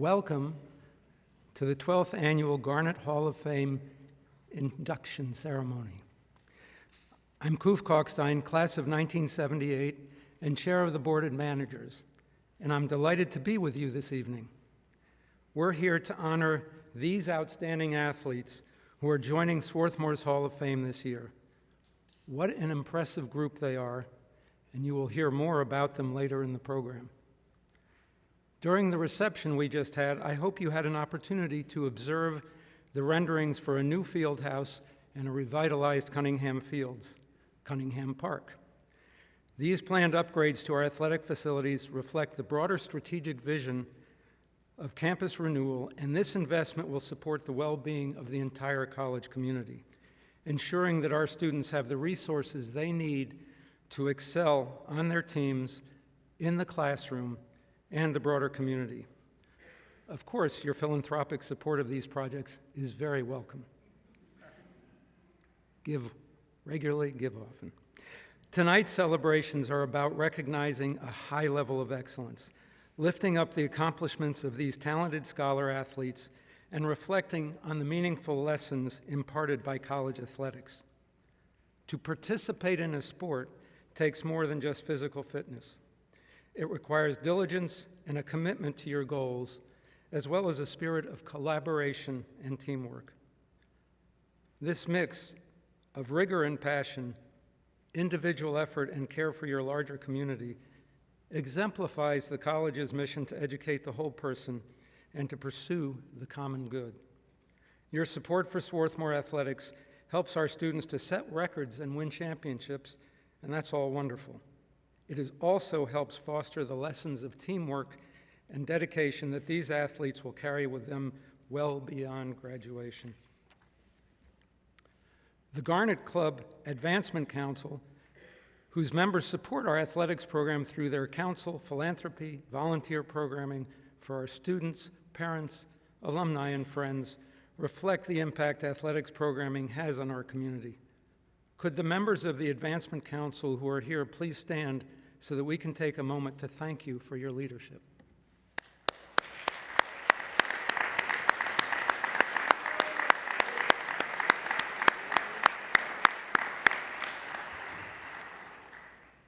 Welcome to the 12th Annual Garnet Hall of Fame Induction Ceremony. I'm Koof Kalkstein, class of 1978, and chair of the Board of Managers, and I'm delighted to be with you this evening. We're here to honor these outstanding athletes who are joining Swarthmore's Hall of Fame this year. What an impressive group they are, and you will hear more about them later in the program. During the reception we just had, I hope you had an opportunity to observe the renderings for a new field house and a revitalized Cunningham Park. These planned upgrades to our athletic facilities reflect the broader strategic vision of campus renewal, and this investment will support the well-being of the entire college community, ensuring that our students have the resources they need to excel on their teams, in the classroom, and the broader community. Of course, your philanthropic support of these projects is very welcome. Give regularly, give often. Tonight's celebrations are about recognizing a high level of excellence, lifting up the accomplishments of these talented scholar athletes, and reflecting on the meaningful lessons imparted by college athletics. To participate in a sport takes more than just physical fitness. It requires diligence and a commitment to your goals, as well as a spirit of collaboration and teamwork. This mix of rigor and passion, individual effort, and care for your larger community exemplifies the college's mission to educate the whole person and to pursue the common good. Your support for Swarthmore Athletics helps our students to set records and win championships, and that's all wonderful. It also helps foster the lessons of teamwork and dedication that these athletes will carry with them well beyond graduation. The Garnet Club Advancement Council, whose members support our athletics program through their council, philanthropy, volunteer programming for our students, parents, alumni, and friends, reflect the impact athletics programming has on our community. Could the members of the Advancement Council who are here please stand so that we can take a moment to thank you for your leadership.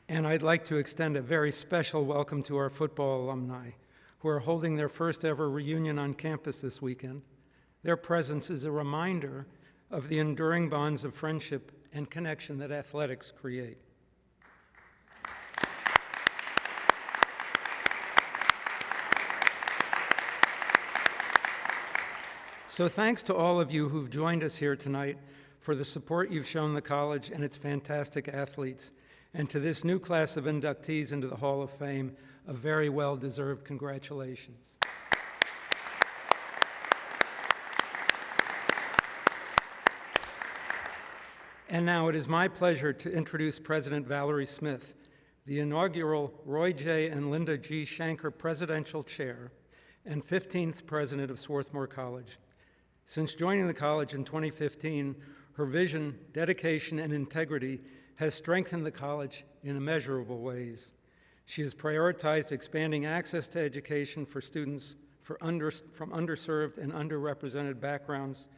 And I'd like to extend a very special welcome to our football alumni who are holding their first ever reunion on campus this weekend. Their presence is a reminder of the enduring bonds of friendship and connection that athletics create. So thanks to all of you who've joined us here tonight for the support you've shown the college and its fantastic athletes, and to this new class of inductees into the Hall of Fame, a very well-deserved congratulations. And now it is my pleasure to introduce President Valerie Smith, the inaugural Roy J. and Linda G. Shanker Presidential Chair and 15th President of Swarthmore College. Since joining the college in 2015, her vision, dedication, and integrity has strengthened the college in immeasurable ways. She has prioritized expanding access to education for students from underserved and underrepresented backgrounds,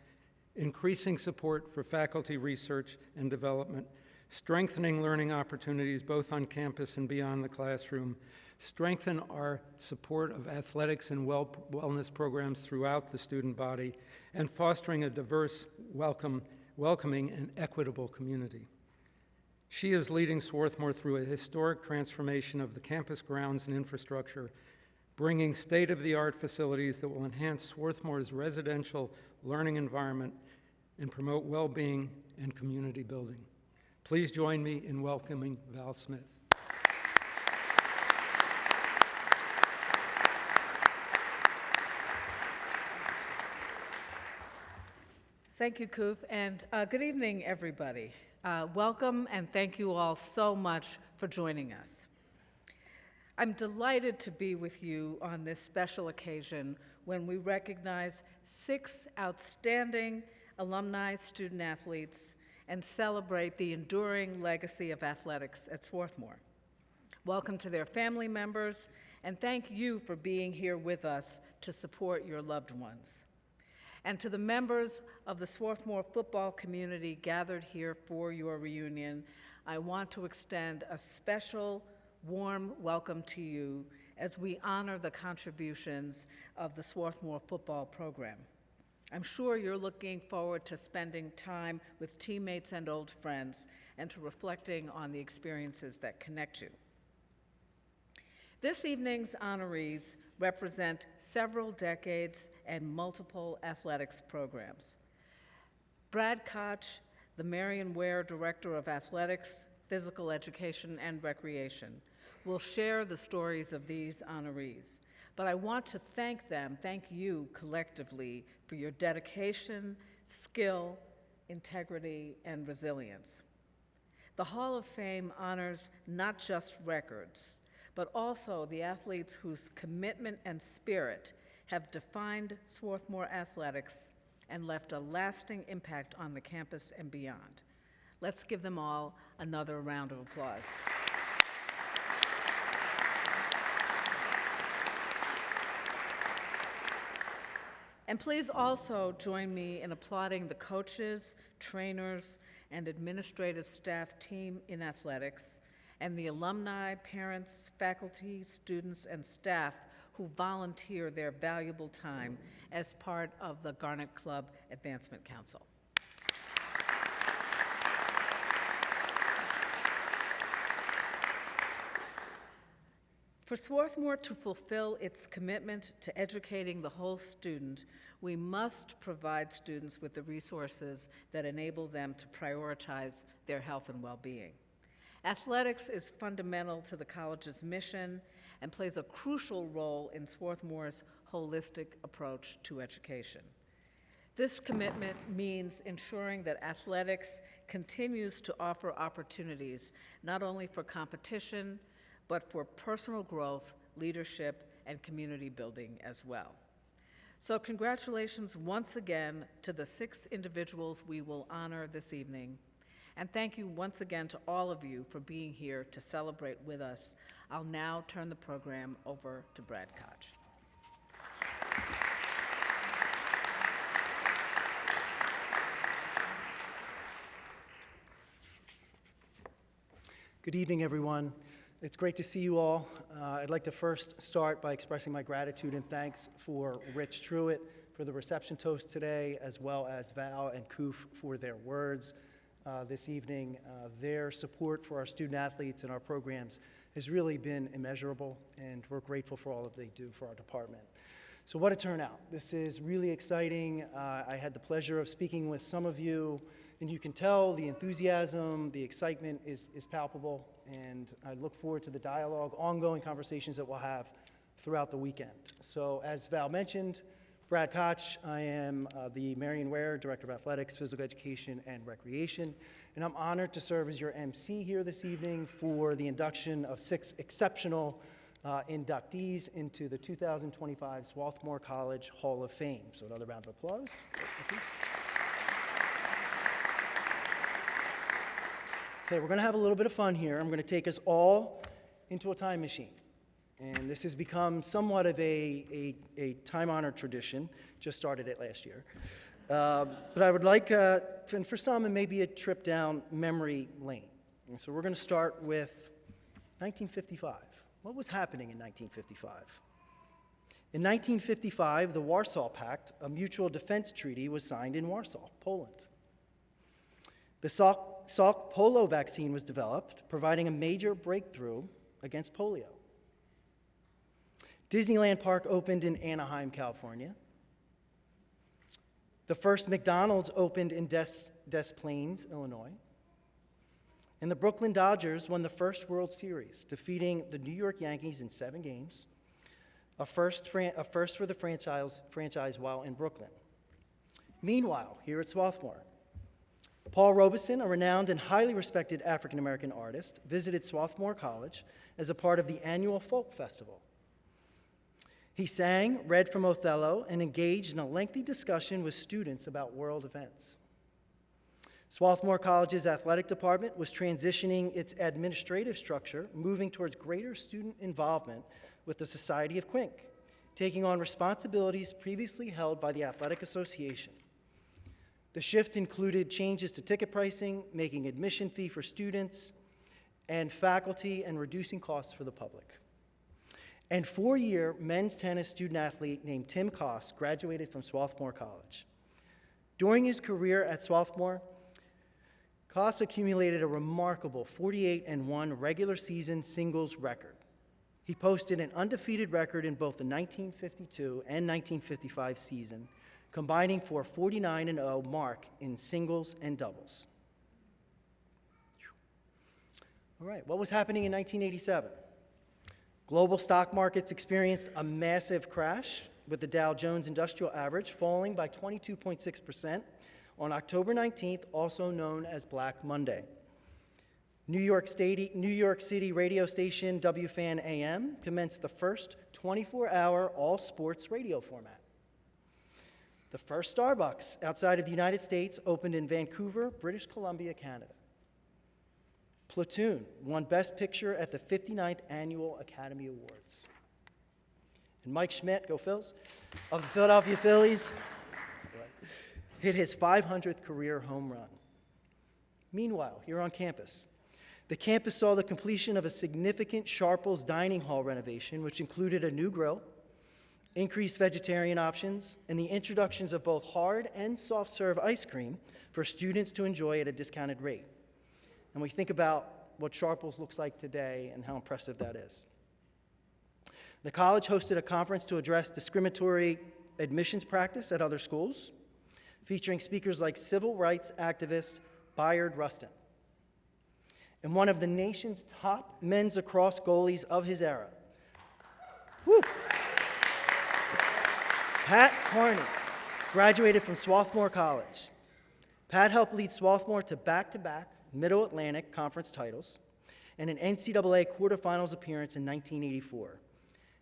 increasing support for faculty research and development, strengthening learning opportunities both on campus and beyond the classroom, strengthen our support of athletics and wellness programs throughout the student body, and fostering a diverse, welcoming, and equitable community. She is leading Swarthmore through a historic transformation of the campus grounds and infrastructure, bringing state-of-the-art facilities that will enhance Swarthmore's residential learning environment and promote well-being and community building. Please join me in welcoming Val Smith. Thank you, Koof, and good evening, everybody. Welcome, and thank you all so much for joining us. I'm delighted to be with you on this special occasion when we recognize 6 outstanding alumni student athletes and celebrate the enduring legacy of athletics at Swarthmore. Welcome to their family members, and thank you for being here with us to support your loved ones. And to the members of the Swarthmore football community gathered here for your reunion, I want to extend a special, warm welcome to you as we honor the contributions of the Swarthmore football program. I'm sure you're looking forward to spending time with teammates and old friends and to reflecting on the experiences that connect you. This evening's honorees represent several decades and multiple athletics programs. Brad Koch, the Marion Ware Director of Athletics, Physical Education, and Recreation, will share the stories of these honorees. But I want to thank you collectively for your dedication, skill, integrity, and resilience. The Hall of Fame honors not just records, but also the athletes whose commitment and spirit have defined Swarthmore Athletics and left a lasting impact on the campus and beyond. Let's give them all another round of applause. And please also join me in applauding the coaches, trainers, and administrative staff team in athletics, and the alumni, parents, faculty, students, and staff who volunteer their valuable time as part of the Garnet Club Advancement Council. For Swarthmore to fulfill its commitment to educating the whole student, we must provide students with the resources that enable them to prioritize their health and well-being. Athletics is fundamental to the college's mission and plays a crucial role in Swarthmore's holistic approach to education. This commitment means ensuring that athletics continues to offer opportunities not only for competition, but for personal growth, leadership, and community building as well. So congratulations once again to the 6 individuals we will honor this evening. And thank you once again to all of you for being here to celebrate with us. I'll now turn the program over to Brad Koch. Good evening, everyone. It's great to see you all. I'd like to first start by expressing my gratitude and thanks for Rich Truitt for the reception toast today, as well as Val and Koof for their words this evening. Their support for our student athletes and our programs has really been immeasurable, and we're grateful for all that they do for our department. So what a turnout. This is really exciting. I had the pleasure of speaking with some of you, and you can tell the enthusiasm, the excitement is palpable, and I look forward to the dialogue, ongoing conversations that we'll have throughout the weekend. So as Val mentioned, Brad Koch, I am the Marion Ware Director of Athletics, Physical Education, and Recreation, and I'm honored to serve as your MC here this evening for the induction of 6 exceptional inductees into the 2025 Swarthmore College Hall of Fame. So another round of applause. Okay, we're going to have a little bit of fun here. I'm going to take us all into a time machine. And this has become somewhat of a time-honored tradition. Just started it last year. But I would like, and for some, it may be a trip down memory lane. And so we're going to start with 1955. What was happening in 1955? In 1955, the Warsaw Pact, a mutual defense treaty, was signed in Warsaw, Poland. The Salk polio vaccine was developed, providing a major breakthrough against polio. Disneyland Park opened in Anaheim, California. The first McDonald's opened in Des Plaines, Illinois. And the Brooklyn Dodgers won the first World Series, defeating the New York Yankees in 7 games, a first for the franchise while in Brooklyn. Meanwhile, here at Swarthmore, Paul Robeson, a renowned and highly respected African-American artist, visited Swarthmore College as a part of the annual folk festival. He sang, read from Othello, and engaged in a lengthy discussion with students about world events. Swarthmore College's athletic department was transitioning its administrative structure, moving towards greater student involvement with the Society of Quink, taking on responsibilities previously held by the Athletic Association. The shift included changes to ticket pricing, making admission fee for students and faculty, and reducing costs for the public. And four-year men's tennis student-athlete named Tim Coss graduated from Swarthmore College. During his career at Swarthmore, Coss accumulated a remarkable 48-1 regular season singles record. He posted an undefeated record in both the 1952 and 1955 season, combining for a 49-0 mark in singles and doubles. All right, what was happening in 1987? Global stock markets experienced a massive crash, with the Dow Jones Industrial Average falling by 22.6% on October 19th, also known as Black Monday. New York City radio station WFAN AM commenced the first 24-hour all-sports radio format. The first Starbucks outside of the United States opened in Vancouver, British Columbia, Canada. Platoon won Best Picture at the 59th Annual Academy Awards. And Mike Schmidt, go Phils, of the Philadelphia Phillies, hit his 500th career home run. Meanwhile, here on campus, the campus saw the completion of a significant Sharples dining hall renovation, which included a new grill, increased vegetarian options, and the introductions of both hard and soft serve ice cream for students to enjoy at a discounted rate. And we think about what Sharples looks like today and how impressive that is. The college hosted a conference to address discriminatory admissions practice at other schools, featuring speakers like civil rights activist Bayard Rustin, and one of the nation's top men's lacrosse goalies of his era. Woo. Pat Carney graduated from Swarthmore College. Pat helped lead Swarthmore to back-to-back Middle Atlantic Conference titles and an NCAA quarterfinals appearance in 1984.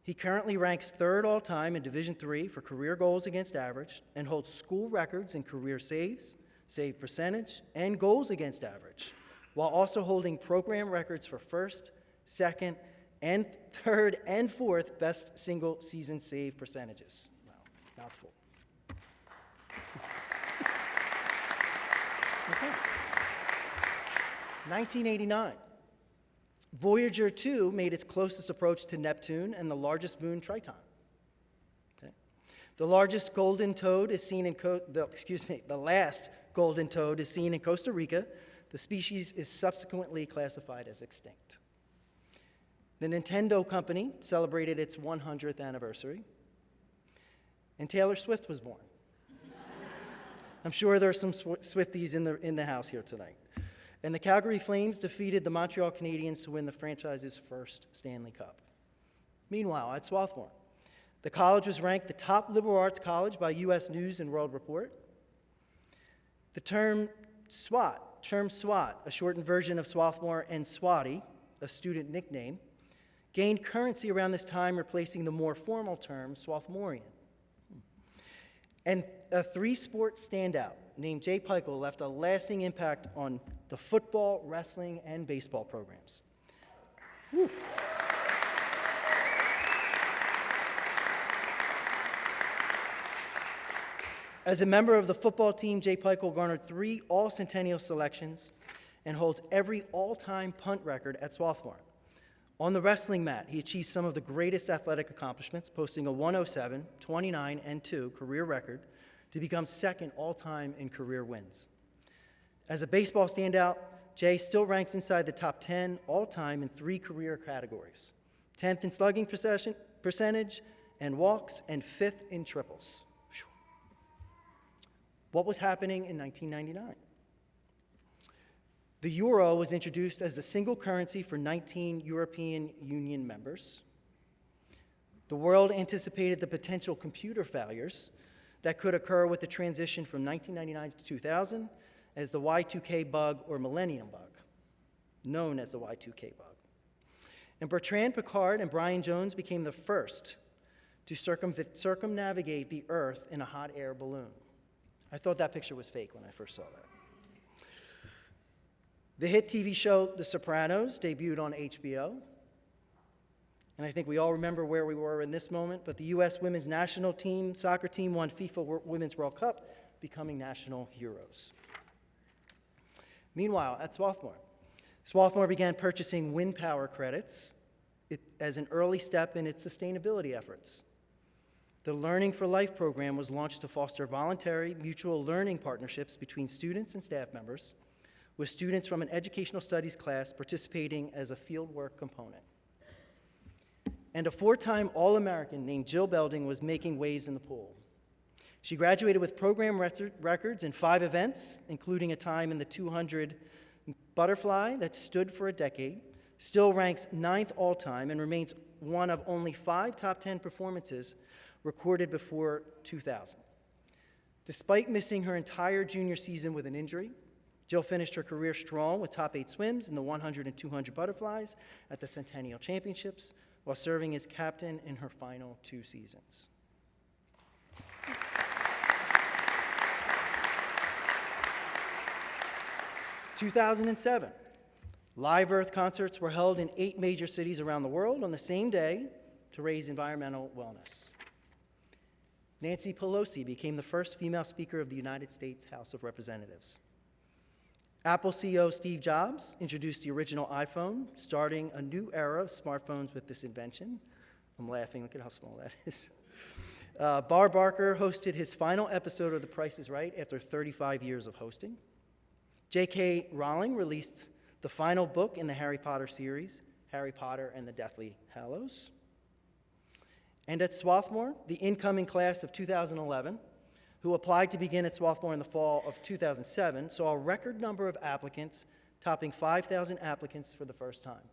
He currently ranks third all-time in Division III for career goals against average and holds school records in career saves, save percentage, and goals against average, while also holding program records for first, second, and third and fourth best single-season save percentages. Wow, mouthful. Okay. 1989. Voyager 2 made its closest approach to Neptune and the largest moon, Triton. Okay. The last golden toad is seen in Costa Rica. The species is subsequently classified as extinct. The Nintendo company celebrated its 100th anniversary, and Taylor Swift was born. I'm sure there are some Swifties in the house here tonight. And the Calgary Flames defeated the Montreal Canadiens to win the franchise's first Stanley Cup. Meanwhile, at Swarthmore, the college was ranked the top liberal arts college by U.S. News and World Report. The term SWAT, a shortened version of Swarthmore, and Swatty, a student nickname, gained currency around this time, replacing the more formal term Swarthmorean. And a three-sport standout named Jay Peichel left a lasting impact on the football, wrestling, and baseball programs. Woo. As a member of the football team, Jay Peichel garnered 3 All-Centennial selections and holds every all-time punt record at Swarthmore. On the wrestling mat, he achieved some of the greatest athletic accomplishments, posting a 107, 29, and 2 career record to become second all-time in career wins. As a baseball standout, Jay still ranks inside the top 10 all-time in 3 career categories: 10th in slugging percentage and walks, and 5th in triples. Whew. What was happening in 1999? The euro was introduced as the single currency for 19 European Union members. The world anticipated the potential computer failures that could occur with the transition from 1999 to 2000 as the Y2K bug, or millennium bug, known as the Y2K bug. And Bertrand Piccard and Brian Jones became the first to circumnavigate the Earth in a hot air balloon. I thought that picture was fake when I first saw that. The hit TV show The Sopranos debuted on HBO. And I think we all remember where we were in this moment, but the U.S. women's national team, soccer team, won FIFA Women's World Cup, becoming national heroes. Meanwhile, at Swarthmore began purchasing wind power credits as an early step in its sustainability efforts. The Learning for Life program was launched to foster voluntary mutual learning partnerships between students and staff members, with students from an educational studies class participating as a fieldwork component. And a 4-time All-American named Jill Belding was making waves in the pool. She graduated with program records in 5 events, including a time in the 200 butterfly that stood for a decade, still ranks 9th all-time, and remains one of only 5 top 10 performances recorded before 2000. Despite missing her entire junior season with an injury, Jill finished her career strong with top 8 swims in the 100 and 200 butterflies at the Centennial Championships, while serving as captain in her final 2 seasons. In 2007, Live Earth concerts were held in 8 major cities around the world on the same day to raise environmental wellness. Nancy Pelosi became the first female Speaker of the United States House of Representatives. Apple CEO Steve Jobs introduced the original iPhone, starting a new era of smartphones with this invention. I'm laughing, look at how small that is. Bar Barker hosted his final episode of The Price is Right after 35 years of hosting. J.K. Rowling released the final book in the Harry Potter series, Harry Potter and the Deathly Hallows. And at Swarthmore, the incoming class of 2011, who applied to begin at Swarthmore in the fall of 2007, saw a record number of applicants, topping 5,000 applicants for the first time.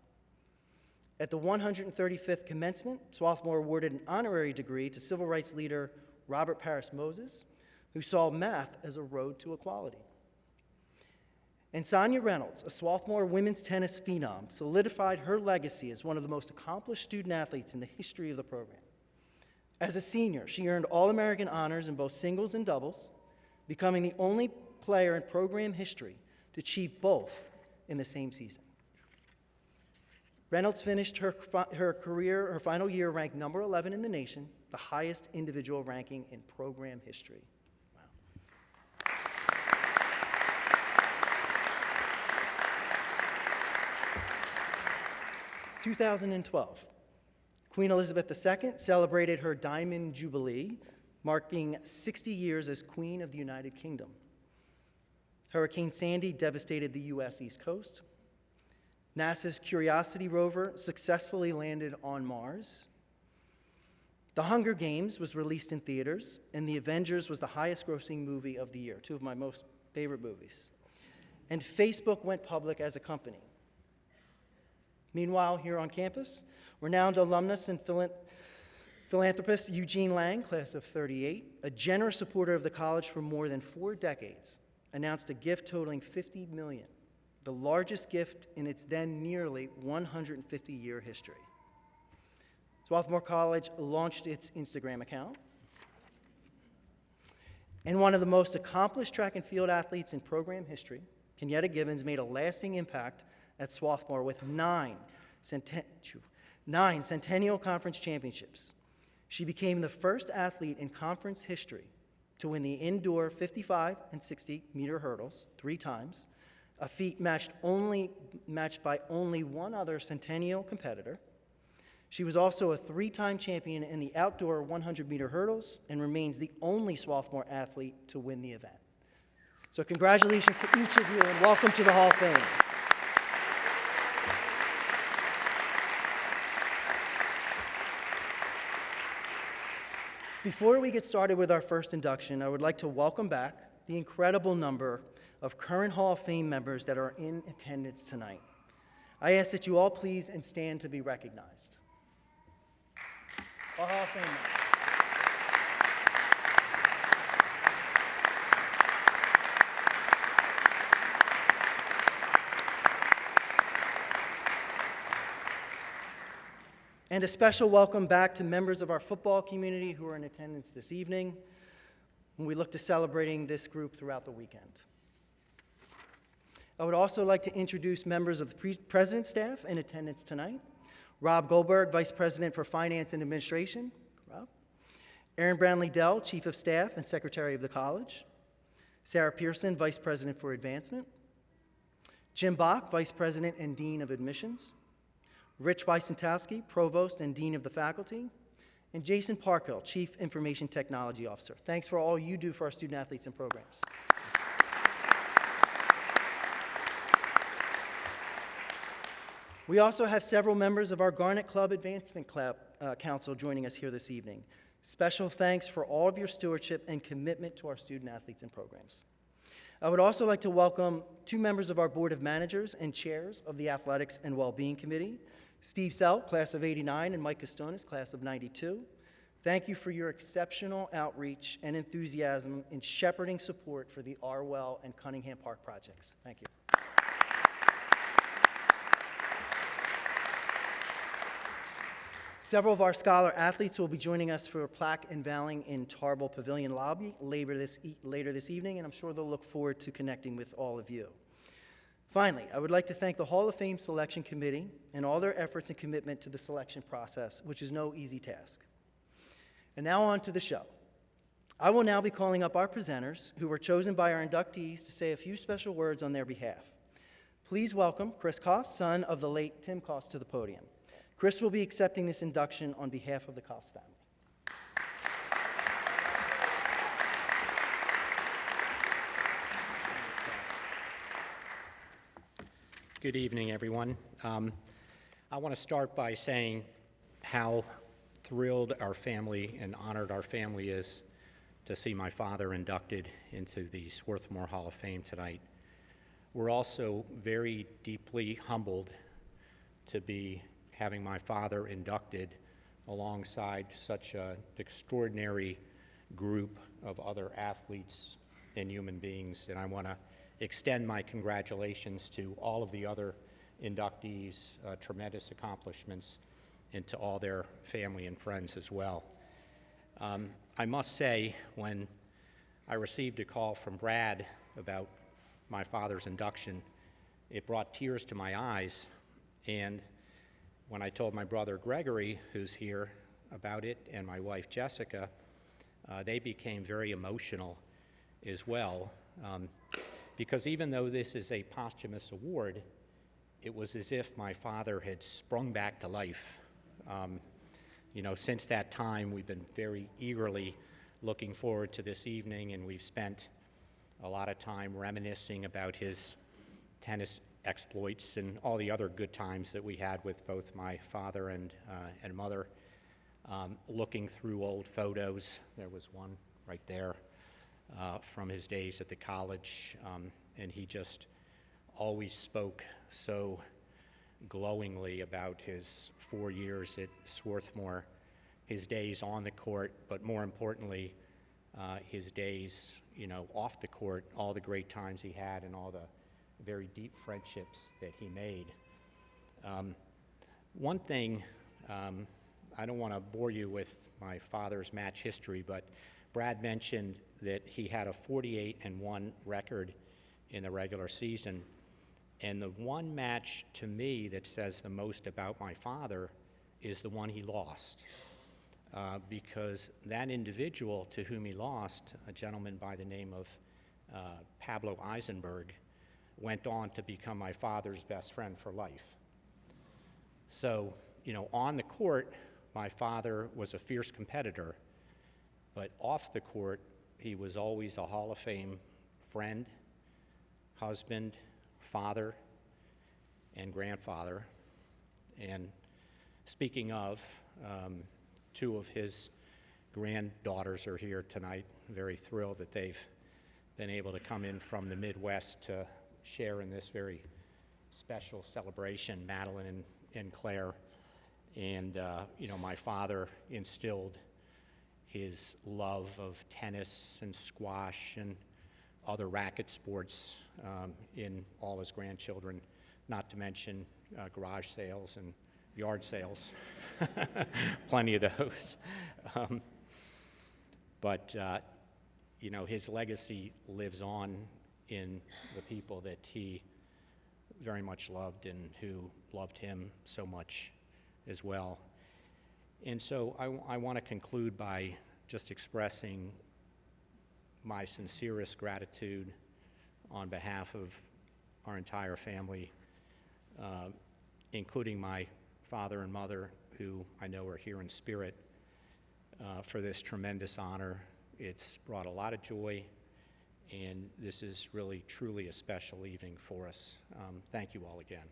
At the 135th commencement, Swarthmore awarded an honorary degree to civil rights leader Robert Parris Moses, who saw math as a road to equality. And Sonya Reynolds, a Swarthmore women's tennis phenom, solidified her legacy as one of the most accomplished student athletes in the history of the program. As a senior, she earned All-American honors in both singles and doubles, becoming the only player in program history to achieve both in the same season. Reynolds finished her final year ranked number 11 in the nation, the highest individual ranking in program history. Wow. 2012. Queen Elizabeth II celebrated her Diamond Jubilee, marking 60 years as Queen of the United Kingdom. Hurricane Sandy devastated the U.S. East Coast. NASA's Curiosity rover successfully landed on Mars. The Hunger Games was released in theaters, and The Avengers was the highest-grossing movie of the year, 2 of my most favorite movies. And Facebook went public as a company. Meanwhile, here on campus, renowned alumnus and philanthropist Eugene Lang, class of 38, a generous supporter of the college for more than 4 decades, announced a gift totaling $50 million, the largest gift in its then nearly 150-year history. Swarthmore College launched its Instagram account. And one of the most accomplished track and field athletes in program history, Kenyetta Givans, made a lasting impact at Swarthmore with 9 Centennial Conference championships. She became the first athlete in conference history to win the indoor 55 and 60-meter hurdles 3 times, a feat matched by only one other Centennial competitor. She was also a 3-time champion in the outdoor 100-meter hurdles and remains the only Swarthmore athlete to win the event. So congratulations to each of you and welcome to the Hall of Fame. Before we get started with our first induction, I would like to welcome back the incredible number of current Hall of Fame members that are in attendance tonight. I ask that you all please and stand to be recognized. Our Hall of Fame members. And a special welcome back to members of our football community who are in attendance this evening, when we look to celebrating this group throughout the weekend. I would also like to introduce members of the President's staff in attendance tonight. Rob Goldberg, Vice President for Finance and Administration. Rob. Aaron Brownlee-Dell, Chief of Staff and Secretary of the College. Sarah Pearson, Vice President for Advancement. Jim Bach, Vice President and Dean of Admissions. Rich Wysentowski, Provost and Dean of the Faculty. And Jason Parkhill, Chief Information Technology Officer. Thanks for all you do for our student athletes and programs. We also have several members of our Garnet Club Advancement Club Council joining us here this evening. Special thanks for all of your stewardship and commitment to our student athletes and programs. I would also like to welcome two members of our Board of Managers and chairs of the Athletics and Wellbeing Committee, Steve Selt, class of '89, and Mike Costonis, class of '92. Thank you for your exceptional outreach and enthusiasm in shepherding support for the Arwell and Cunningham Park projects. Thank you. Several of our scholar athletes will be joining us for a plaque unveiling in Tarbell Pavilion lobby later this evening, and I'm sure they'll look forward to connecting with all of you. Finally, I would like to thank the Hall of Fame Selection Committee and all their efforts and commitment to the selection process, which is no easy task. And now on to the show. I will now be calling up our presenters, who were chosen by our inductees to say a few special words on their behalf. Please welcome Chris Coss, son of the late Tim Coss, to the podium. Chris will be accepting this induction on behalf of the Coss family. Good evening, everyone. I want to start by saying how thrilled our family and honored our family is to see my father inducted into the Swarthmore Hall of Fame tonight. We're also very deeply humbled to be having my father inducted alongside such an extraordinary group of other athletes and human beings. And I want to extend my congratulations to all of the other inductees, tremendous accomplishments, and to all their family and friends as well. I must say, when I received a call from Brad about my father's induction, it brought tears to my eyes. And when I told my brother Gregory, who's here, about it, and my wife Jessica, they became very emotional as well. Because even though this is a posthumous award, it was as if my father had sprung back to life. Since that time, we've been very eagerly looking forward to this evening, and we've spent a lot of time reminiscing about his tennis exploits and all the other good times that we had with both my father and mother. Looking through old photos, there was one right there from his days at the college, and he just always spoke so glowingly about his 4 years at Swarthmore, his days on the court, but more importantly, his days, off the court, all the great times he had and all the very deep friendships that he made. One thing, I don't want to bore you with my father's match history, but Brad mentioned that he had a 48-1 record in the regular season. And the one match to me that says the most about my father is the one he lost. Because that individual to whom he lost, a gentleman by the name of Pablo Eisenberg, went on to become my father's best friend for life. So, on the court, my father was a fierce competitor, but off the court, he was always a Hall of Fame friend, husband, father, and grandfather. And speaking of, two of his granddaughters are here tonight. Very thrilled that they've been able to come in from the Midwest to share in this very special celebration, Madeline and Claire. And, my father instilled his love of tennis and squash and other racket sports in all his grandchildren, not to mention garage sales and yard sales. Plenty of those. But his legacy lives on in the people that he very much loved and who loved him so much as well. And so I want to conclude by just expressing my sincerest gratitude on behalf of our entire family, including my father and mother, who I know are here in spirit, for this tremendous honor. It's brought a lot of joy, and this is really, truly a special evening for us. Thank you all again.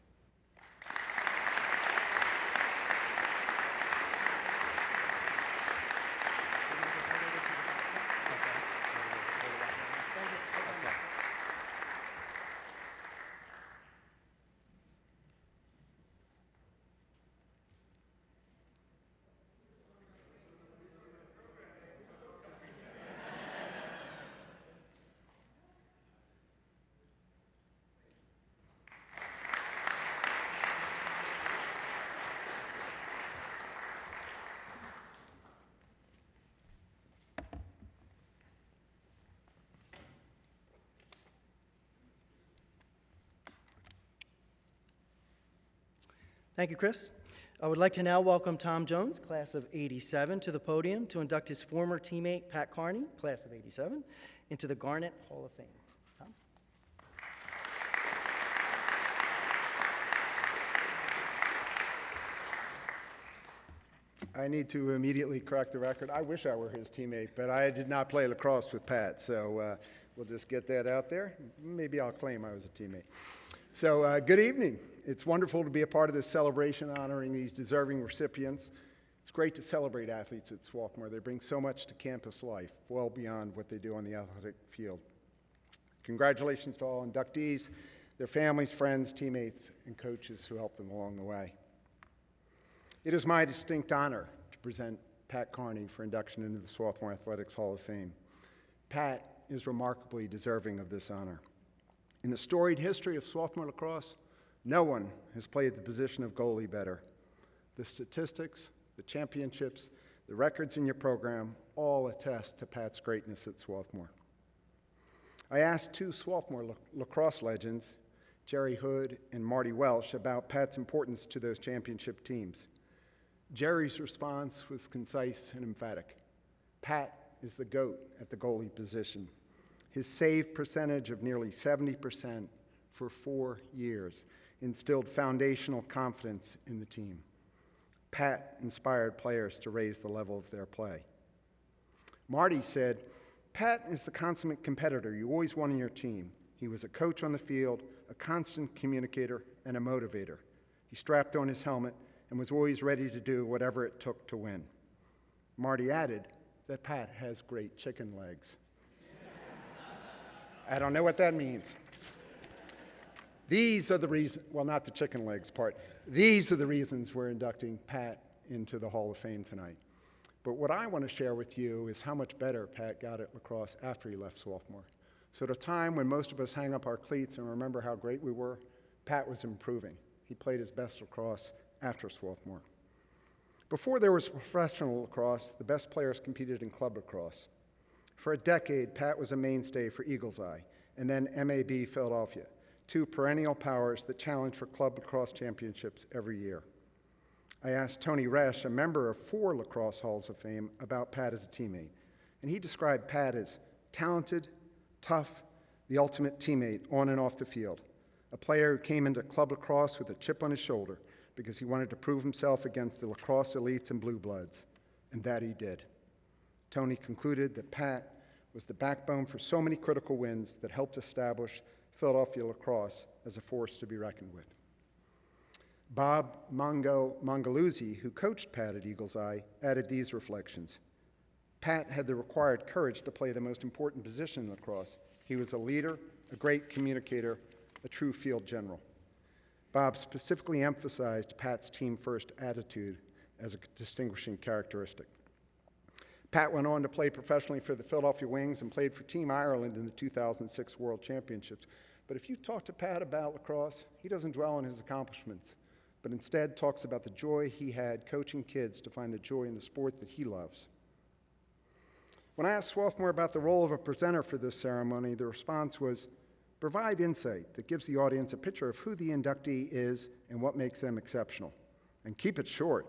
Thank you, Chris. I would like to now welcome Tom Jones, class of '87, to the podium to induct his former teammate, Pat Carney, class of '87, into the Garnet Hall of Fame. Tom? I need to immediately correct the record. I wish I were his teammate, but I did not play lacrosse with Pat, so we'll just get that out there. Maybe I'll claim I was a teammate. So good evening. It's wonderful to be a part of this celebration honoring these deserving recipients. It's great to celebrate athletes at Swarthmore. They bring so much to campus life, well beyond what they do on the athletic field. Congratulations to all inductees, their families, friends, teammates, and coaches who helped them along the way. It is my distinct honor to present Pat Carney for induction into the Swarthmore Athletics Hall of Fame. Pat is remarkably deserving of this honor. In the storied history of Swarthmore lacrosse, no one has played the position of goalie better. The statistics, the championships, the records in your program all attest to Pat's greatness at Swarthmore. I asked two Swarthmore lacrosse legends, Jerry Hood and Marty Welsh, about Pat's importance to those championship teams. Jerry's response was concise and emphatic. Pat is the GOAT at the goalie position. His save percentage of nearly 70% for 4 years instilled foundational confidence in the team. Pat inspired players to raise the level of their play. Marty said, Pat is the consummate competitor you always want on your team. He was a coach on the field, a constant communicator, and a motivator. He strapped on his helmet and was always ready to do whatever it took to win. Marty added that Pat has great chicken legs. I don't know what that means. These are the reasons, well, not the chicken legs part. These are the reasons we're inducting Pat into the Hall of Fame tonight. But what I want to share with you is how much better Pat got at lacrosse after he left Swarthmore. So at a time when most of us hang up our cleats and remember how great we were, Pat was improving. He played his best lacrosse after Swarthmore. Before there was professional lacrosse, the best players competed in club lacrosse. For a decade, Pat was a mainstay for Eagles Eye, and then MAB Philadelphia, two perennial powers that challenge for club lacrosse championships every year. I asked Tony Resch, a member of 4 lacrosse halls of fame, about Pat as a teammate, and he described Pat as talented, tough, the ultimate teammate on and off the field, a player who came into club lacrosse with a chip on his shoulder because he wanted to prove himself against the lacrosse elites and blue bloods, and that he did. Tony concluded that Pat was the backbone for so many critical wins that helped establish Philadelphia lacrosse as a force to be reckoned with. Bob Mongaluzzi, who coached Pat at Eagles Eye, added these reflections. Pat had the required courage to play the most important position in lacrosse. He was a leader, a great communicator, a true field general. Bob specifically emphasized Pat's team-first attitude as a distinguishing characteristic. Pat went on to play professionally for the Philadelphia Wings and played for Team Ireland in the 2006 World Championships. But if you talk to Pat about lacrosse, he doesn't dwell on his accomplishments, but instead talks about the joy he had coaching kids to find the joy in the sport that he loves. When I asked Swarthmore about the role of a presenter for this ceremony, the response was, provide insight that gives the audience a picture of who the inductee is and what makes them exceptional. And keep it short.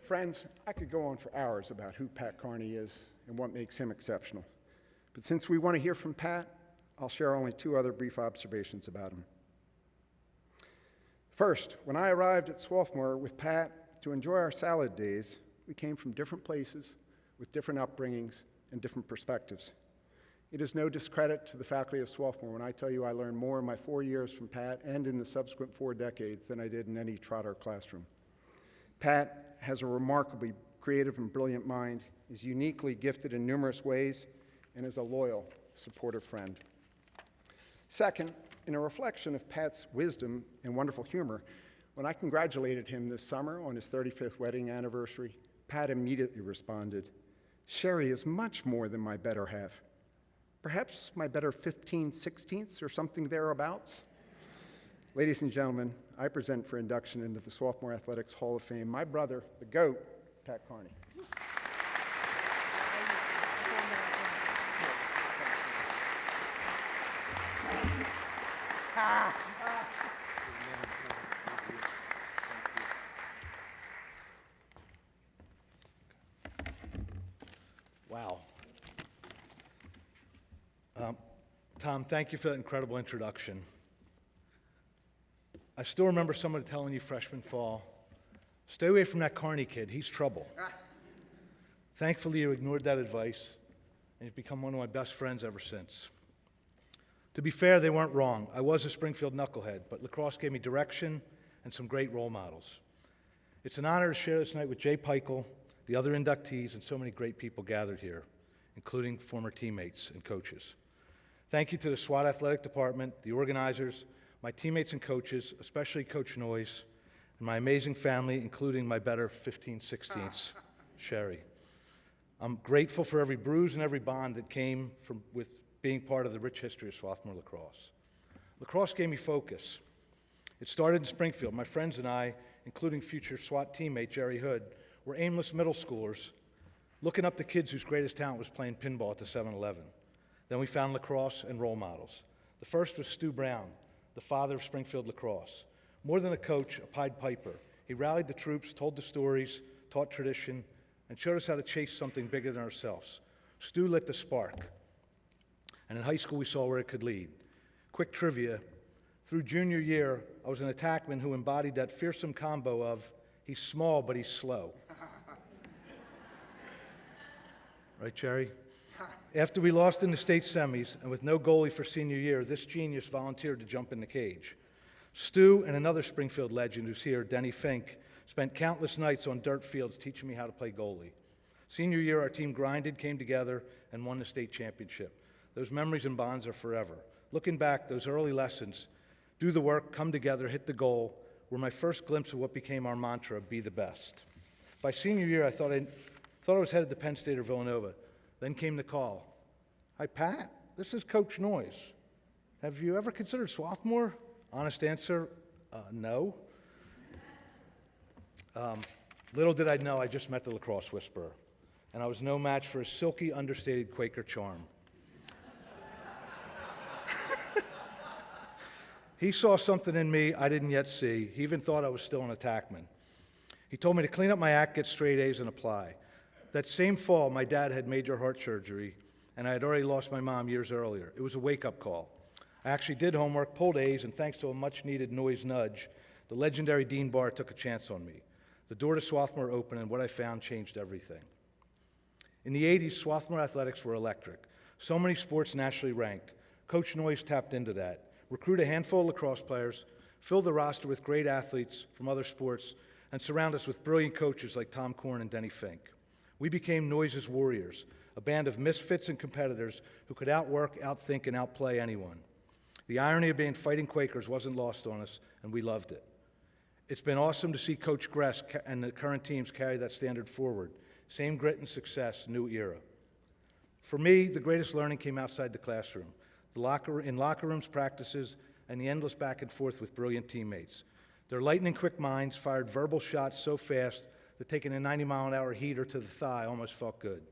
Friends, I could go on for hours about who Pat Carney is and what makes him exceptional. But since we want to hear from Pat, I'll share only 2 other brief observations about him. First, when I arrived at Swarthmore with Pat to enjoy our salad days, we came from different places with different upbringings and different perspectives. It is no discredit to the faculty of Swarthmore when I tell you I learned more in my 4 years from Pat and in the subsequent 4 decades than I did in any Trotter classroom. Pat has a remarkably creative and brilliant mind, is uniquely gifted in numerous ways, and is a loyal, supportive friend. Second, in a reflection of Pat's wisdom and wonderful humor, when I congratulated him this summer on his 35th wedding anniversary, Pat immediately responded, "Sherry is much more than my better half. Perhaps my better 15/16ths or something thereabouts." Ladies and gentlemen, I present for induction into the Swarthmore Athletics Hall of Fame my brother, the GOAT, Pat Carney. Wow. Tom, thank you for that incredible introduction. I still remember somebody telling you freshman fall, stay away from that Carney kid, he's trouble. Thankfully, you ignored that advice, and you've become one of my best friends ever since. To be fair, they weren't wrong. I was a Springfield knucklehead, but lacrosse gave me direction and some great role models. It's an honor to share this night with Jay Peichel, the other inductees, and so many great people gathered here, including former teammates and coaches. Thank you to the SWAT Athletic Department, the organizers, my teammates and coaches, especially Coach Noyes, and my amazing family, including my better 15/16ths, Sherry. I'm grateful for every bruise and every bond that came with being part of the rich history of Swarthmore lacrosse. Lacrosse gave me focus. It started in Springfield. My friends and I, including future SWAT teammate Jerry Hood, were aimless middle schoolers looking up to kids whose greatest talent was playing pinball at the 7-Eleven. Then we found lacrosse and role models. The first was Stu Brown, the father of Springfield lacrosse. More than a coach, a Pied Piper, he rallied the troops, told the stories, taught tradition, and showed us how to chase something bigger than ourselves. Stu lit the spark, and in high school we saw where it could lead. Quick trivia, through junior year, I was an attackman who embodied that fearsome combo of, he's small but he's slow. Right, Jerry? After we lost in the state semis, and with no goalie for senior year, this genius volunteered to jump in the cage. Stu and another Springfield legend who's here, Denny Fink, spent countless nights on dirt fields teaching me how to play goalie. Senior year, our team grinded, came together, and won the state championship. Those memories and bonds are forever. Looking back, those early lessons, do the work, come together, hit the goal, were my first glimpse of what became our mantra, be the best. By senior year, I thought I was headed to Penn State or Villanova. Then came the call. Hi, Pat, this is Coach Noyes. Have you ever considered Swarthmore? Honest answer, no. Little did I know I just met the lacrosse whisperer, and I was no match for his silky, understated Quaker charm. He saw something in me I didn't yet see. He even thought I was still an attackman. He told me to clean up my act, get straight A's, and apply. That same fall, my dad had major heart surgery, and I had already lost my mom years earlier. It was a wake-up call. I actually did homework, pulled A's, and thanks to a much-needed Noyes nudge, the legendary Dean Barr took a chance on me. The door to Swarthmore opened, and what I found changed everything. In the 80s, Swarthmore Athletics were electric. So many sports nationally ranked. Coach Noyes tapped into that. Recruit a handful of lacrosse players, fill the roster with great athletes from other sports, and surround us with brilliant coaches like Tom Korn and Denny Fink. We became Noyes' Warriors, a band of misfits and competitors who could outwork, outthink, and outplay anyone. The irony of being fighting Quakers wasn't lost on us, and we loved it. It's been awesome to see Coach Gress and the current teams carry that standard forward. Same grit and success, new era. For me, the greatest learning came outside the classroom, in locker rooms, practices, and the endless back and forth with brilliant teammates. Their lightning-quick minds fired verbal shots so fast that taking a 90-mile-an-hour heater to the thigh almost felt good.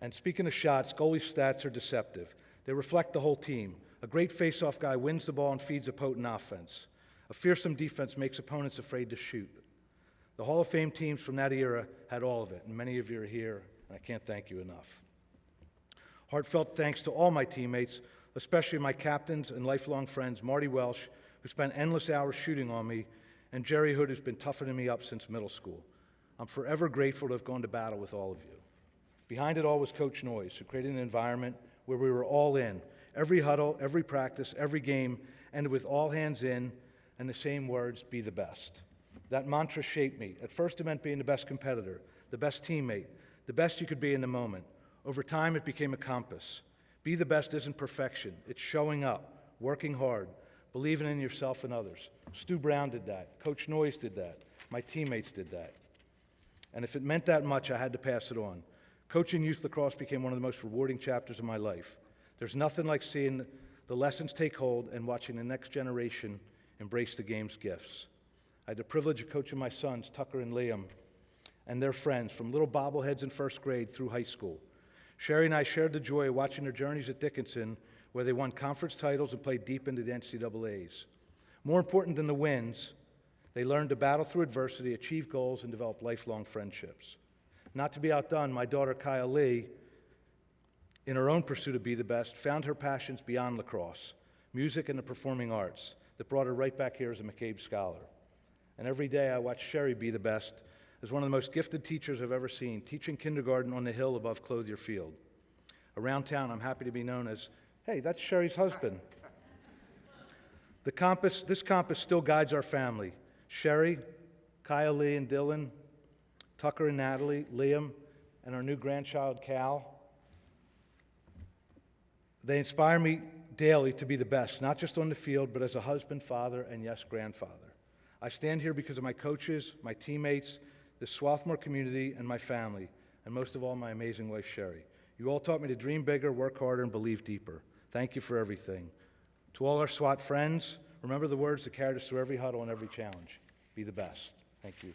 And speaking of shots, goalie stats are deceptive. They reflect the whole team. A great face-off guy wins the ball and feeds a potent offense. A fearsome defense makes opponents afraid to shoot. The Hall of Fame teams from that era had all of it, and many of you are here, and I can't thank you enough. Heartfelt thanks to all my teammates, especially my captains and lifelong friends, Marty Welsh, who spent endless hours shooting on me, and Jerry Hood, who's been toughening me up since middle school. I'm forever grateful to have gone to battle with all of you. Behind it all was Coach Noyes, who created an environment where we were all in. Every huddle, every practice, every game ended with all hands in and the same words, be the best. That mantra shaped me. At first it meant being the best competitor, the best teammate, the best you could be in the moment. Over time it became a compass. Be the best isn't perfection. It's showing up, working hard, believing in yourself and others. Stu Brown did that. Coach Noyes did that. My teammates did that. And if it meant that much, I had to pass it on. Coaching youth lacrosse became one of the most rewarding chapters of my life. There's nothing like seeing the lessons take hold and watching the next generation embrace the game's gifts. I had the privilege of coaching my sons, Tucker and Liam, and their friends from little bobbleheads in first grade through high school. Sherry and I shared the joy of watching their journeys at Dickinson, where they won conference titles and played deep into the NCAAs. More important than the wins, they learned to battle through adversity, achieve goals, and develop lifelong friendships. Not to be outdone, my daughter Kyle Lee, in her own pursuit of be the best, found her passions beyond lacrosse, music and the performing arts, that brought her right back here as a McCabe Scholar. And every day I watch Sherry be the best as one of the most gifted teachers I've ever seen, teaching kindergarten on the hill above Clothier Field. Around town, I'm happy to be known as, hey, that's Sherry's husband. This compass still guides our family. Sherry, Kyle Lee and Dylan, Tucker and Natalie, Liam, and our new grandchild, Cal. They inspire me daily to be the best, not just on the field, but as a husband, father, and yes, grandfather. I stand here because of my coaches, my teammates, the Swarthmore community, and my family, and most of all, my amazing wife, Sherry. You all taught me to dream bigger, work harder, and believe deeper. Thank you for everything. To all our SWAT friends, remember the words that carried us through every huddle and every challenge. Be the best. Thank you.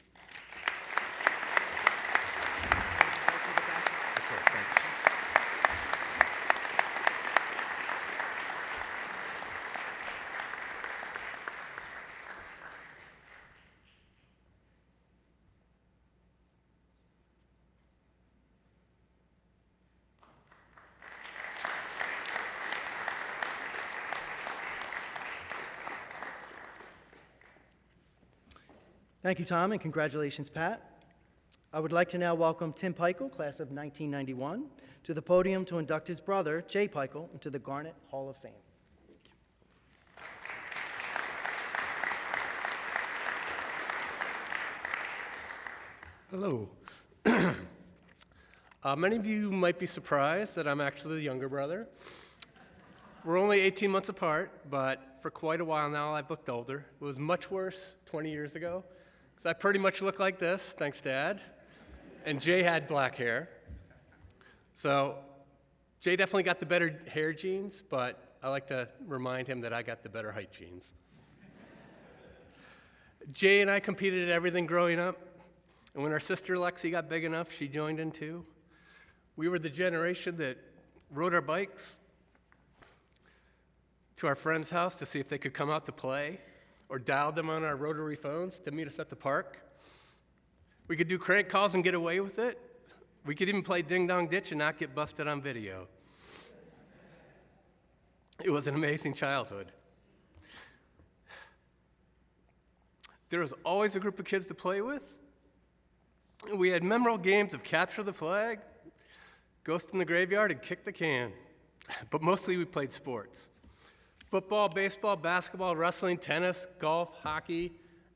Thank you, Tom, and congratulations, Pat. I would like to now welcome Tim Peichel, class of 1991, to the podium to induct his brother, Jay Peichel, into the Garnet Hall of Fame. Hello. Many of you might be surprised that I'm actually the younger brother. We're only 18 months apart, but for quite a while now I've looked older. It was much worse 20 years ago, because I pretty much look like this, thanks Dad, and Jay had black hair. So Jay definitely got the better hair genes, but I like to remind him that I got the better height genes. Jay and I competed at everything growing up, and when our sister Lexi got big enough, she joined in too. We were the generation that rode our bikes to our friend's house to see if they could come out to play, or dialed them on our rotary phones to meet us at the park. We could do crank calls and get away with it. We could even play Ding Dong Ditch and not get busted on video. It was an amazing childhood. There was always a group of kids to play with. We had memorable games of capture the flag, ghost in the graveyard, and kick the can. But mostly we played sports. Football, baseball, basketball, wrestling, tennis, golf, hockey,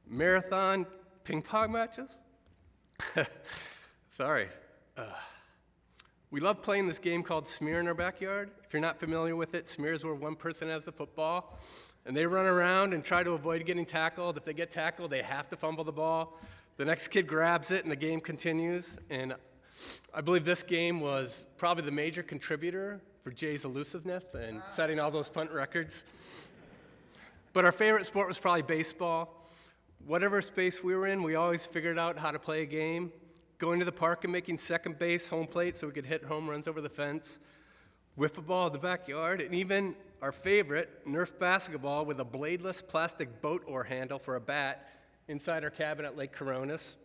marathon, ping pong matches. Sorry. We love playing this game called Smear in our backyard. If you're not familiar with it, Smear is where one person has the football, and they run around and try to avoid getting tackled. If they get tackled, they have to fumble the ball. The next kid grabs it, and the game continues. And I believe this game was probably the major contributor for Jay's elusiveness and setting all those punt records. But our favorite sport was probably baseball. Whatever space we were in, we always figured out how to play a game. Going to the park and making second base home plate so we could hit home runs over the fence. wiffle ball in the backyard, and even our favorite, Nerf basketball with a bladeless plastic boat oar handle for a bat inside our cabin at Lake Coronis.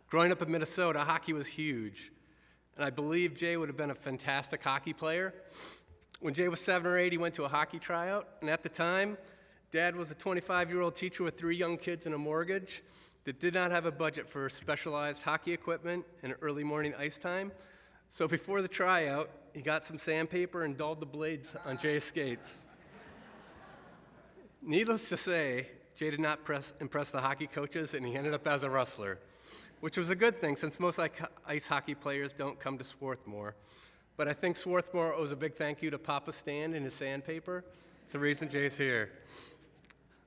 Growing up in Minnesota, hockey was huge, and I believe Jay would have been a fantastic hockey player. When Jay was 7 or 8, he went to a hockey tryout, and at the time, Dad was a 25-year-old teacher with 3 young kids and a mortgage that did not have a budget for specialized hockey equipment and early morning ice time. So before the tryout, he got some sandpaper and dulled the blades on Jay's skates. Needless to say, Jay did not impress the hockey coaches, and he ended up as a wrestler, which was a good thing since most ice hockey players don't come to Swarthmore. But I think Swarthmore owes a big thank you to Papa Stan and his sandpaper. It's the reason Jay's here.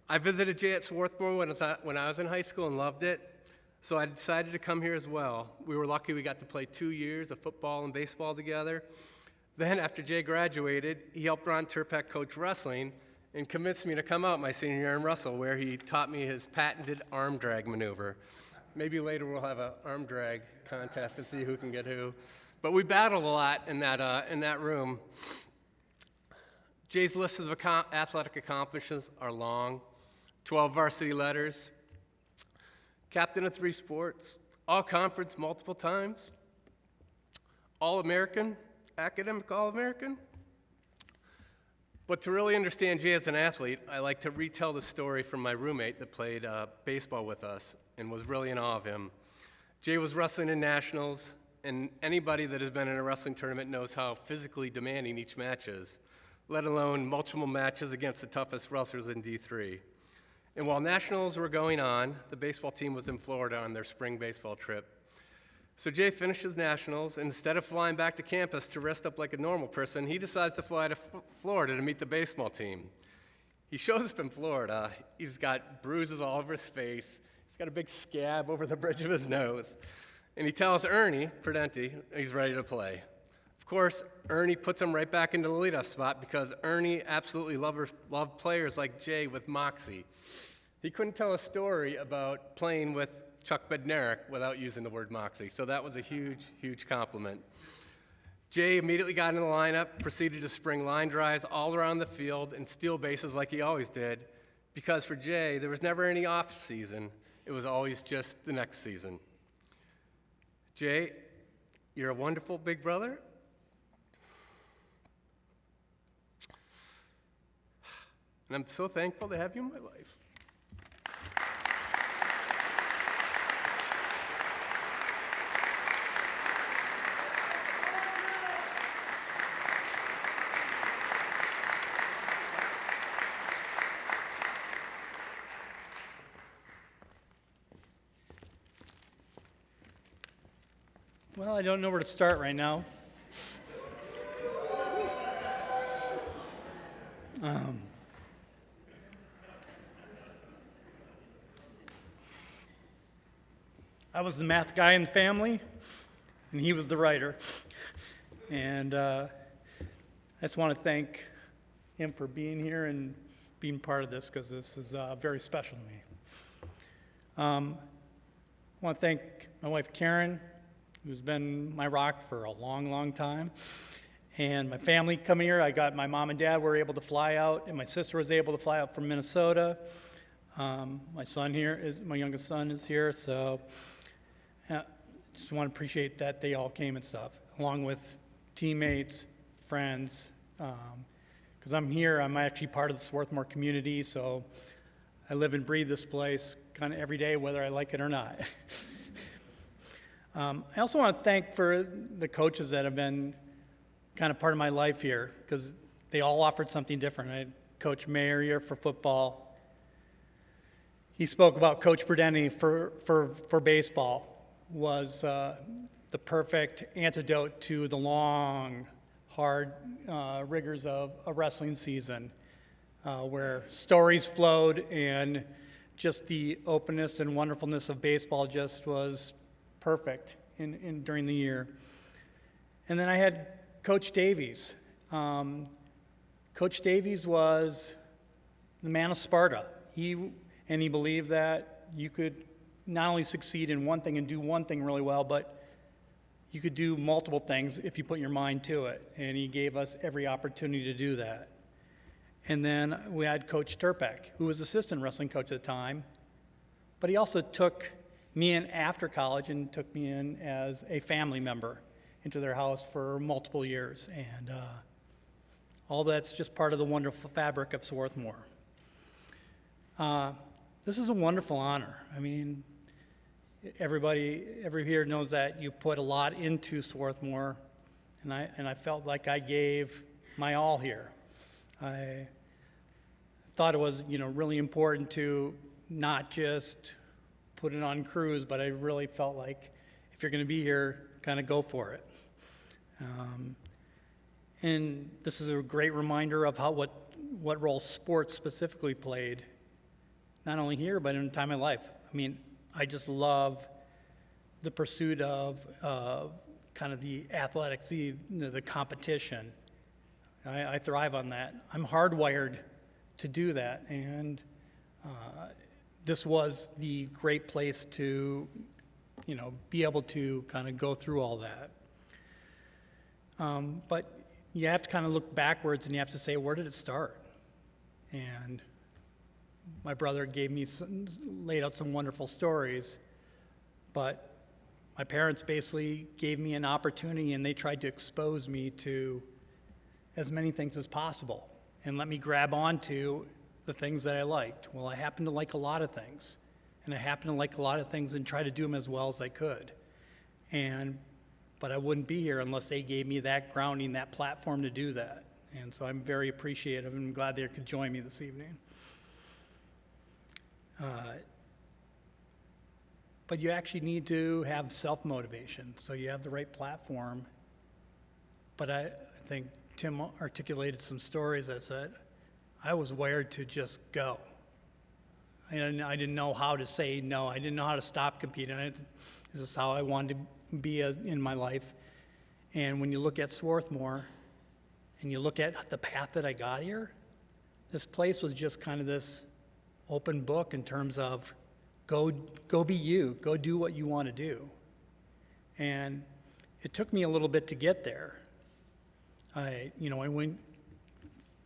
I visited Jay at Swarthmore when I was in high school and loved it, so I decided to come here as well. We were lucky we got to play 2 years of football and baseball together. Then, after Jay graduated, he helped Ron Turpek coach wrestling and convinced me to come out my senior year and wrestle, where he taught me his patented arm drag maneuver. Maybe later we'll have an arm drag contest to see who can get who. But we battled a lot in that room. Jay's list of athletic accomplishments are long. 12 varsity letters, captain of 3 sports, all-conference multiple times, All-American, academic All-American. But to really understand Jay as an athlete, I like to retell the story from my roommate that played baseball with us and was really in awe of him. Jay was wrestling in nationals, and anybody that has been in a wrestling tournament knows how physically demanding each match is, let alone multiple matches against the toughest wrestlers in D3. And while nationals were going on, the baseball team was in Florida on their spring baseball trip. So Jay finishes nationals, and instead of flying back to campus to rest up like a normal person, he decides to fly to Florida to meet the baseball team. He shows up in Florida. He's got bruises all over his face. He's got a big scab over the bridge of his nose. And he tells Ernie Prudenti he's ready to play. Of course, Ernie puts him right back into the leadoff spot because Ernie absolutely loved players like Jay with moxie. He couldn't tell a story about playing with Chuck Bednarik without using the word moxie, so that was a huge, huge compliment. Jay immediately got in the lineup, proceeded to spring line drives all around the field and steal bases like he always did, because for Jay, there was never any off season. It was always just the next season. Jay, you're a wonderful big brother. And I'm so thankful to have you in my life. Well, I don't know where to start right now. I was the math guy in the family, and he was the writer. And I just want to thank him for being here and being part of this, because this is very special to me. I want to thank my wife, Karen, who's been my rock for a long, long time. And my family coming here, I got my mom and dad were able to fly out, and my sister was able to fly out from Minnesota. My youngest son is here, so just want to appreciate that they all came and stuff, along with teammates, friends. Because I'm here, I'm actually part of the Swarthmore community, so I live and breathe this place kind of every day, whether I like it or not. I also want to thank for the coaches that have been kind of part of my life here, because they all offered something different. I had Coach Mayer here for football. He spoke about Coach Prudenti for baseball, was the perfect antidote to the long, hard rigors of a wrestling season, where stories flowed and just the openness and wonderfulness of baseball just was perfect during the year. And then I had Coach Davies. Coach Davies was the man of Sparta. He believed that you could not only succeed in one thing and do one thing really well, but you could do multiple things if you put your mind to it, and he gave us every opportunity to do that. And then we had Coach Turpek, who was assistant wrestling coach at the time, but he also took me in after college and took me in as a family member into their house for multiple years. And all that's just part of the wonderful fabric of Swarthmore. This is a wonderful honor. I mean, everybody here knows that you put a lot into Swarthmore, and I felt like I gave my all here. I thought it was, really important to not just put it on cruise, but I really felt like if you're going to be here, kind of go for it. And this is a great reminder of what role sports specifically played, not only here, but in time of life. I mean, I just love the pursuit of kind of the athletics, the competition. I thrive on that. I'm hardwired to do that, and this was the great place to, be able to kind of go through all that. But you have to kind of look backwards and you have to say, where did it start? And my brother laid out some wonderful stories, but my parents basically gave me an opportunity and they tried to expose me to as many things as possible and let me grab onto the things that I liked. Well, I happen to like a lot of things, and I happen to like a lot of things and try to do them as well as I could. But I wouldn't be here unless they gave me that grounding, that platform to do that. And so I'm very appreciative and I'm glad they could join me this evening. But you actually need to have self-motivation, so you have the right platform. But I think Tim articulated some stories that said, I was wired to just go. I didn't know how to say no. I didn't know how to stop competing. This is how I wanted to be in my life. And when you look at Swarthmore and you look at the path that I got here, this place was just kind of this open book in terms of go be you, go do what you want to do. And it took me a little bit to get there. I went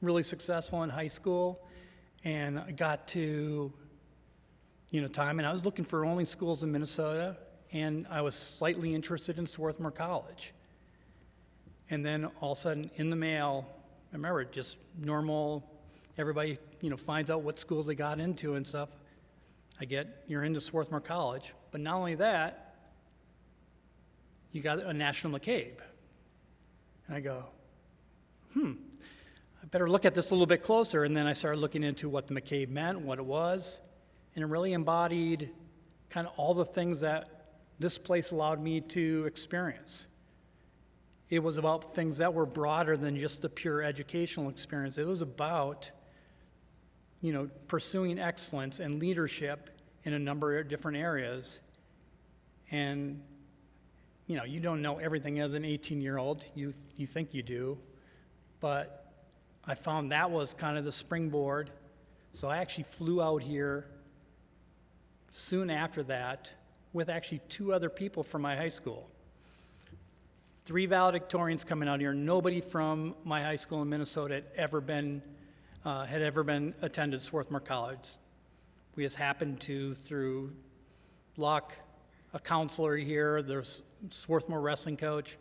really successful in high school, and I got to, time, and I was looking for only schools in Minnesota, and I was slightly interested in Swarthmore College. And then all of a sudden, in the mail, I remember just normal, everybody, finds out what schools they got into and stuff. You're into Swarthmore College, but not only that, you got a National McCabe. And I go, I better look at this a little bit closer. And then I started looking into what the McCabe meant, what it was, and it really embodied kind of all the things that this place allowed me to experience. It was about things that were broader than just the pure educational experience. It was about, pursuing excellence and leadership in a number of different areas. And, you don't know everything as an 18-year-old. You think you do. But I found that was kind of the springboard. So I actually flew out here soon after that with actually 2 other people from my high school. 3 valedictorians coming out here. Nobody from my high school in Minnesota had ever been attended Swarthmore College. We just happened to, through luck, a counselor here, there's Swarthmore wrestling coach.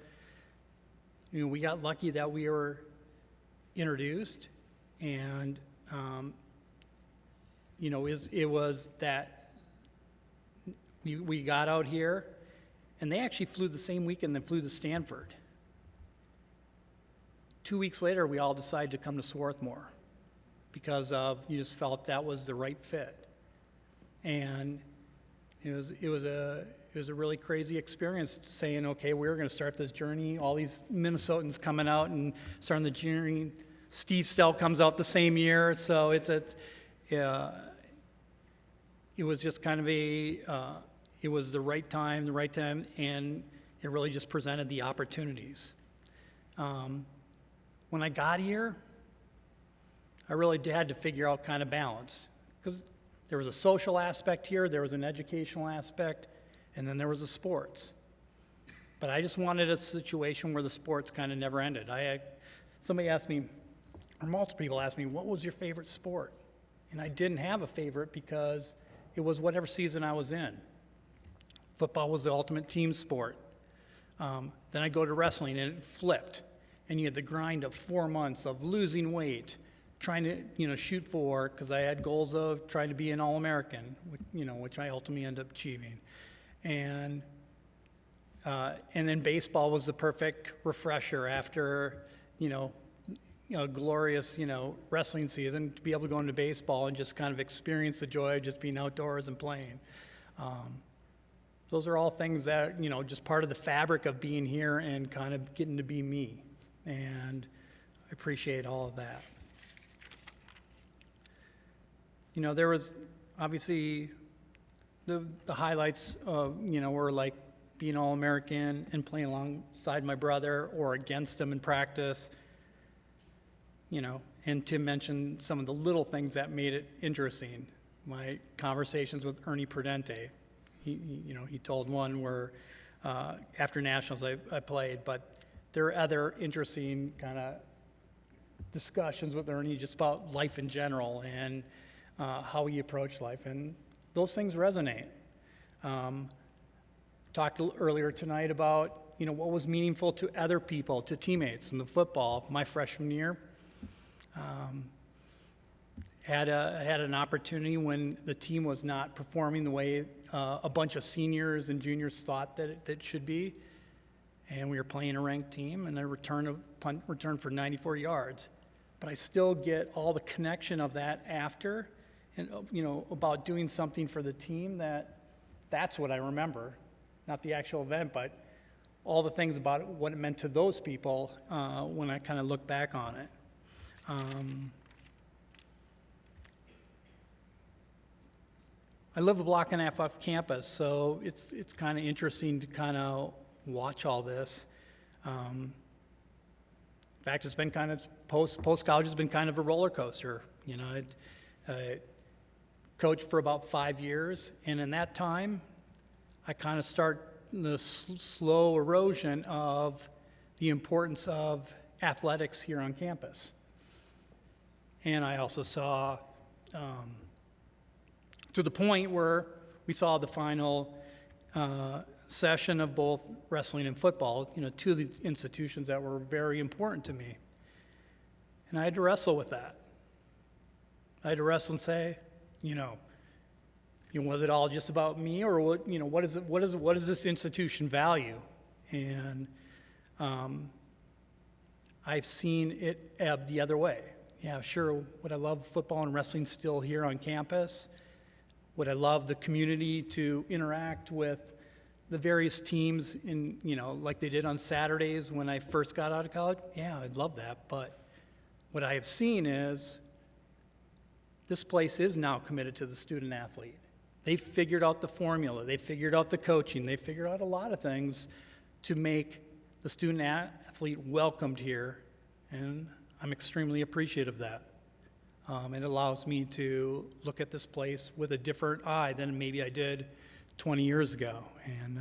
We got lucky that we were introduced, and it was that we got out here, and they actually flew the same weekend they flew to Stanford. 2 weeks later, we all decided to come to Swarthmore because you just felt that was the right fit, and it was a really crazy experience saying, okay, we're going to start this journey. All these Minnesotans coming out and starting the journey. Steve Stell comes out the same year, so it was just kind of it was the right time, and it really just presented the opportunities. When I got here, I really had to figure out kind of balance, because there was a social aspect here, there was an educational aspect, and then there was the sports. But I just wanted a situation where the sports kind of never ended. Somebody asked me, or multiple people asked me, what was your favorite sport? And I didn't have a favorite because it was whatever season I was in. Football was the ultimate team sport. Then I go to wrestling and it flipped. And you had the grind of 4 months of losing weight, trying to, shoot for, because I had goals of trying to be an All-American, which I ultimately ended up achieving. And then baseball was the perfect refresher after, a glorious, wrestling season, to be able to go into baseball and just kind of experience the joy of just being outdoors and playing. Those are all things that, just part of the fabric of being here and kind of getting to be me. And I appreciate all of that. There was obviously the highlights of, were like being All-American and playing alongside my brother or against him in practice. And Tim mentioned some of the little things that made it interesting. My conversations with Ernie Prudente. He told one where after Nationals I played, but there are other interesting kind of discussions with Ernie just about life in general and how he approached life, and those things resonate. Talked earlier tonight about what was meaningful to other people, to teammates in the football. My freshman year, had an opportunity when the team was not performing the way a bunch of seniors and juniors thought that it should be, and we were playing a ranked team, and I returned a punt return for 94 yards. But I still get all the connection of that after, and about doing something for the team. That's what I remember, not the actual event, but all the things about it, what it meant to those people when I kind of look back on it. I live a block and a half off campus, so it's kind of interesting to kind of watch all this. In fact, it's been kind of post-college has been kind of a roller coaster. I coached for about 5 years, and in that time, I kind of start the slow erosion of the importance of athletics here on campus. And I also saw, to the point where we saw the final session of both wrestling and football, two of the institutions that were very important to me. And I had to wrestle with that. I had to wrestle and say, was it all just about me, or what does this institution value? And I've seen it ebb the other way. Yeah, sure, would I love football and wrestling still here on campus? Would I love the community to interact with the various teams in, like they did on Saturdays when I first got out of college? Yeah, I'd love that. But what I have seen is this place is now committed to the student athlete. They've figured out the formula. They figured out the coaching. They figured out a lot of things to make the student athlete welcomed here. And I'm extremely appreciative of that. It allows me to look at this place with a different eye than maybe I did 20 years ago. And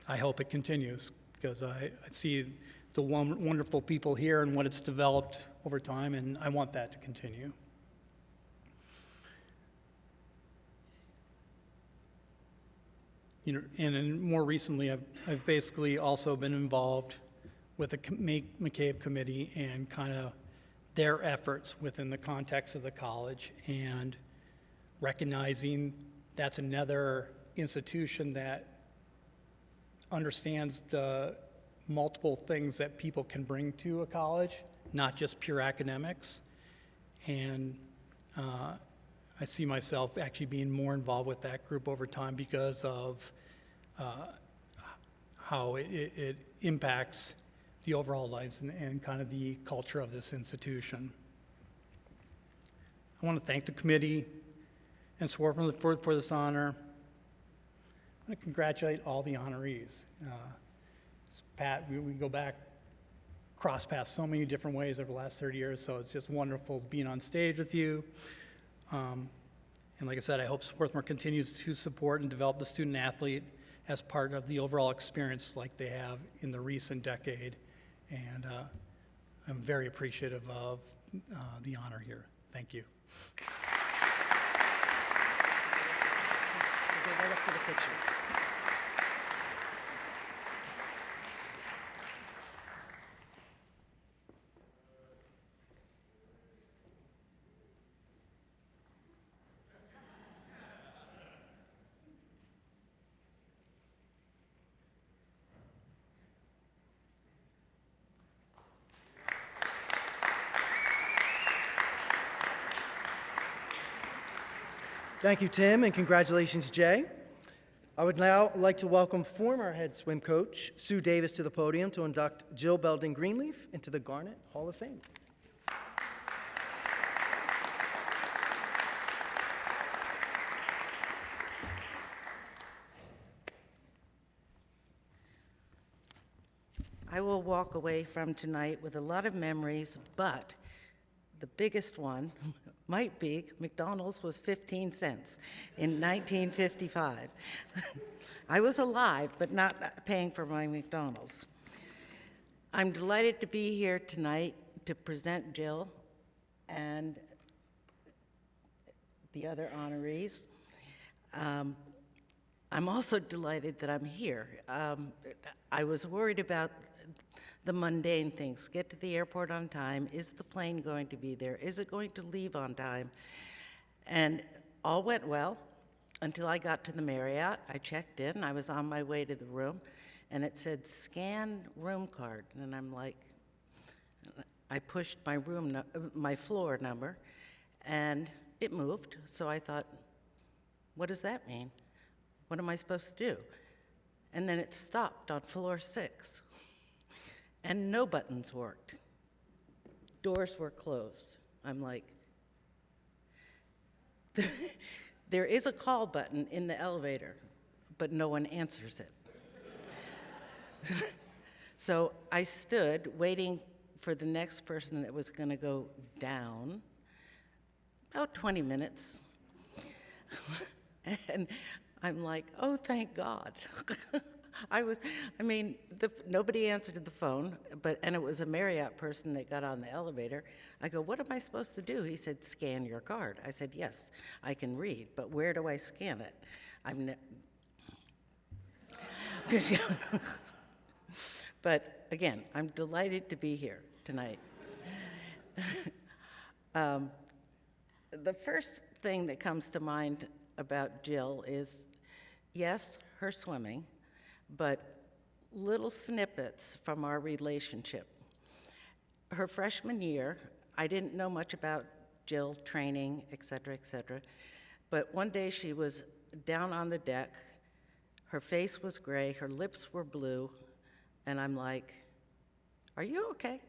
I hope it continues, because I see the wonderful people here and what it's developed over time, and I want that to continue. And then more recently, I've basically also been involved with the McCabe Committee and kind of their efforts within the context of the college, and recognizing that's another institution that understands the multiple things that people can bring to a college, not just pure academics. And I see myself actually being more involved with that group over time because of how it impacts the overall lives and kind of the culture of this institution. I want to thank the committee and Swarthmore for this honor. I want to congratulate all the honorees. Pat, we go back, cross paths so many different ways over the last 30 years, so it's just wonderful being on stage with you. And like I said, I hope Swarthmore continues to support and develop the student athlete as part of the overall experience like they have in the recent decade. And I'm very appreciative of the honor here. Thank you. We'll go right up to the picture. Thank you, Tim, and congratulations, Jay. I would now like to welcome former head swim coach Sue Davis to the podium to induct Jill Belding Greenleaf into the Garnet Hall of Fame. I will walk away from tonight with a lot of memories, but the biggest one might be McDonald's was 15 cents in 1955. I was alive, but not paying for my McDonald's. I'm delighted to be here tonight to present Jill and the other honorees. I'm also delighted that I'm here. I was worried about the mundane things. Get to the airport on time. Is the plane going to be there? Is it going to leave on time? And all went well until I got to the Marriott. I checked in. I was on my way to the room, and it said, scan room card. And I'm like, I pushed my floor number, and it moved. So I thought, what does that mean? What am I supposed to do? And then it stopped on floor 6. And no buttons worked. Doors were closed. I'm like, there is a call button in the elevator, but no one answers it. So I stood waiting for the next person that was going to go down, about 20 minutes. And I'm like, oh, thank God. Nobody answered the phone, and it was a Marriott person that got on the elevator. I go, what am I supposed to do? He said, scan your card. I said, yes, I can read, but where do I scan it? But again, I'm delighted to be here tonight. The first thing that comes to mind about Jill is, yes, her swimming, but little snippets from our relationship. Her freshman year, I didn't know much about Jill, training, et cetera, but one day she was down on the deck, her face was gray, her lips were blue, and I'm like, are you okay?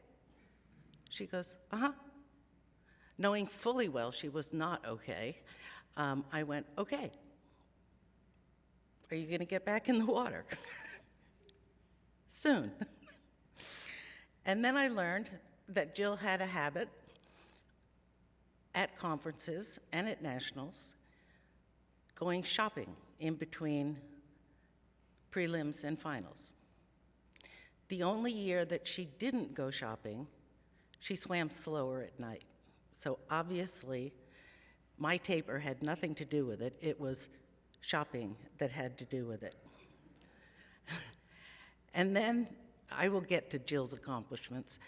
She goes, uh-huh. Knowing fully well she was not okay, I went, okay. Are you going to get back in the water? Soon. And then I learned that Jill had a habit at conferences and at nationals going shopping in between prelims and finals. The only year that she didn't go shopping, she swam slower at night. So obviously, my taper had nothing to do with it. It was shopping that had to do with it. And then I will get to Jill's accomplishments.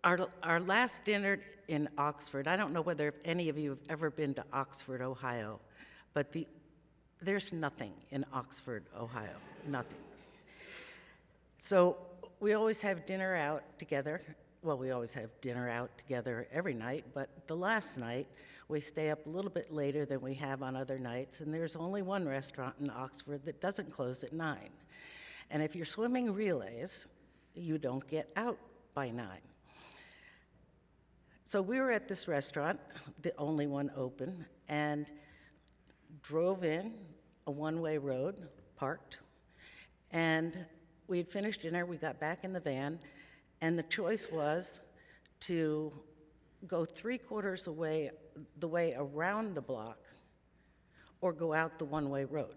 Our last dinner in Oxford, I don't know whether any of you have ever been to Oxford, Ohio, but there's nothing in Oxford, Ohio, nothing. So we always have dinner out together. Well, we always have dinner out together every night, but the last night, we stay up a little bit later than we have on other nights, and there's only one restaurant in Oxford that doesn't close at 9. And if you're swimming relays, you don't get out by 9. So we were at this restaurant, the only one open, and drove in a one-way road, parked, and we had finished dinner, we got back in the van, and the choice was to go 3/4 the way around the block or go out the one-way road.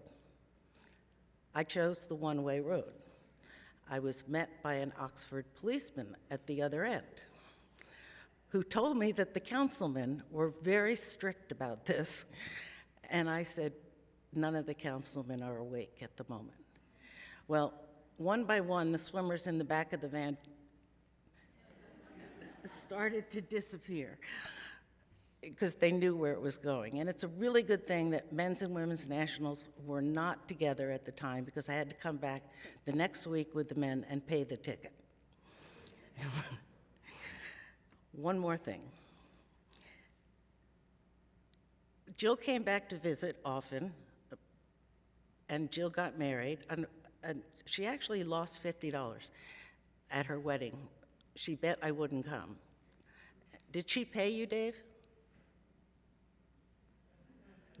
I chose the one-way road. I was met by an Oxford policeman at the other end, who told me that the councilmen were very strict about this. And I said, none of the councilmen are awake at the moment. Well, one by one, the swimmers in the back of the van started to disappear because they knew where it was going. And it's a really good thing that men's and women's nationals were not together at the time, because I had to come back the next week with the men and pay the ticket. One more thing. Jill came back to visit often, and Jill got married, and she actually lost $50 at her wedding. She bet I wouldn't come. Did she pay you, Dave?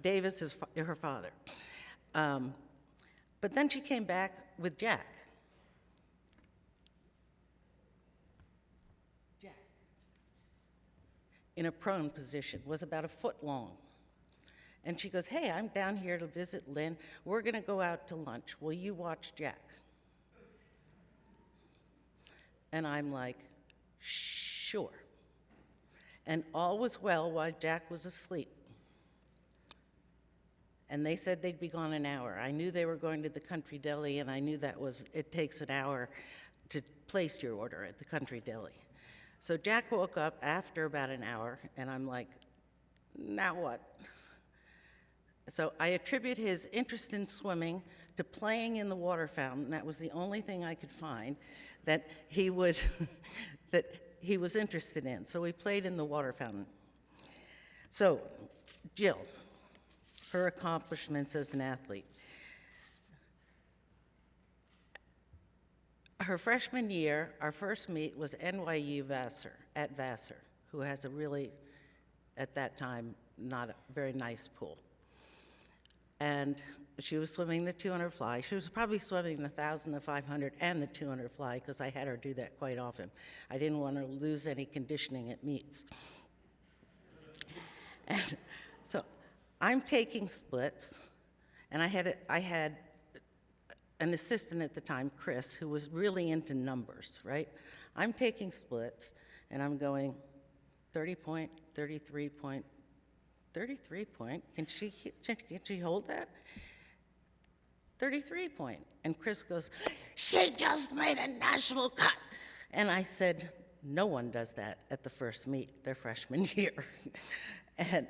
Dave is her father. But then she came back with Jack. Jack, in a prone position, was about a foot long. And she goes, hey, I'm down here to visit Lynn. We're going to go out to lunch. Will you watch Jack? And I'm like, sure. And all was well while Jack was asleep. And they said they'd be gone an hour. I knew they were going to the country deli, and I knew it takes an hour to place your order at the country deli. So Jack woke up after about an hour, and I'm like, now what? So I attribute his interest in swimming to playing in the water fountain. That was the only thing I could find that he would that he was interested in. So we played in the water fountain. So Jill, her accomplishments as an athlete. Her freshman year, our first meet was NYU Vassar, at Vassar, who has a really, at that time, not a very nice pool. And she was swimming the 200 fly. She was probably swimming the 1,000, the 500, and the 200 fly, because I had her do that quite often. I didn't want her to lose any conditioning at meets. And so I'm taking splits, and I had an assistant at the time, Chris, who was really into numbers, right? I'm taking splits, and I'm going 30 point, 33 point, 33 point. Can she hold that? 33 point. And Chris goes, she just made a national cut. And I said, no one does that at the first meet their freshman year. And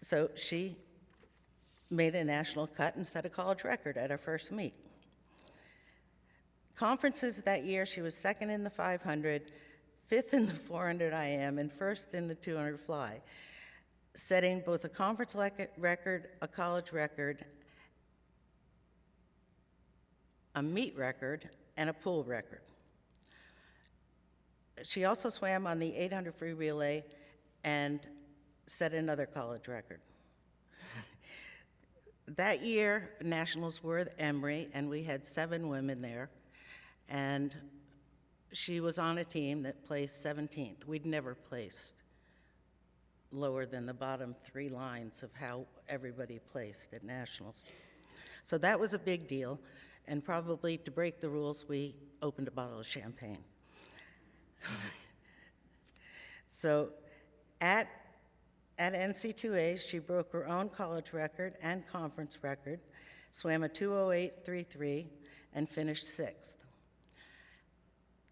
so she made a national cut and set a college record at her first meet. Conferences that year, she was second in the 500, fifth in the 400 IM, and first in the 200 fly, setting both a conference record, a college record, a meet record, and a pool record. She also swam on the 800 free relay and set another college record. That year, nationals were at Emory, and we had 7 women there, and she was on a team that placed 17th. We'd never placed lower than the bottom 3 lines of how everybody placed at nationals. So that was a big deal, and probably to break the rules, we opened a bottle of champagne. So at NC2A, she broke her own college record and conference record, swam a 2:08.33, and finished 6th.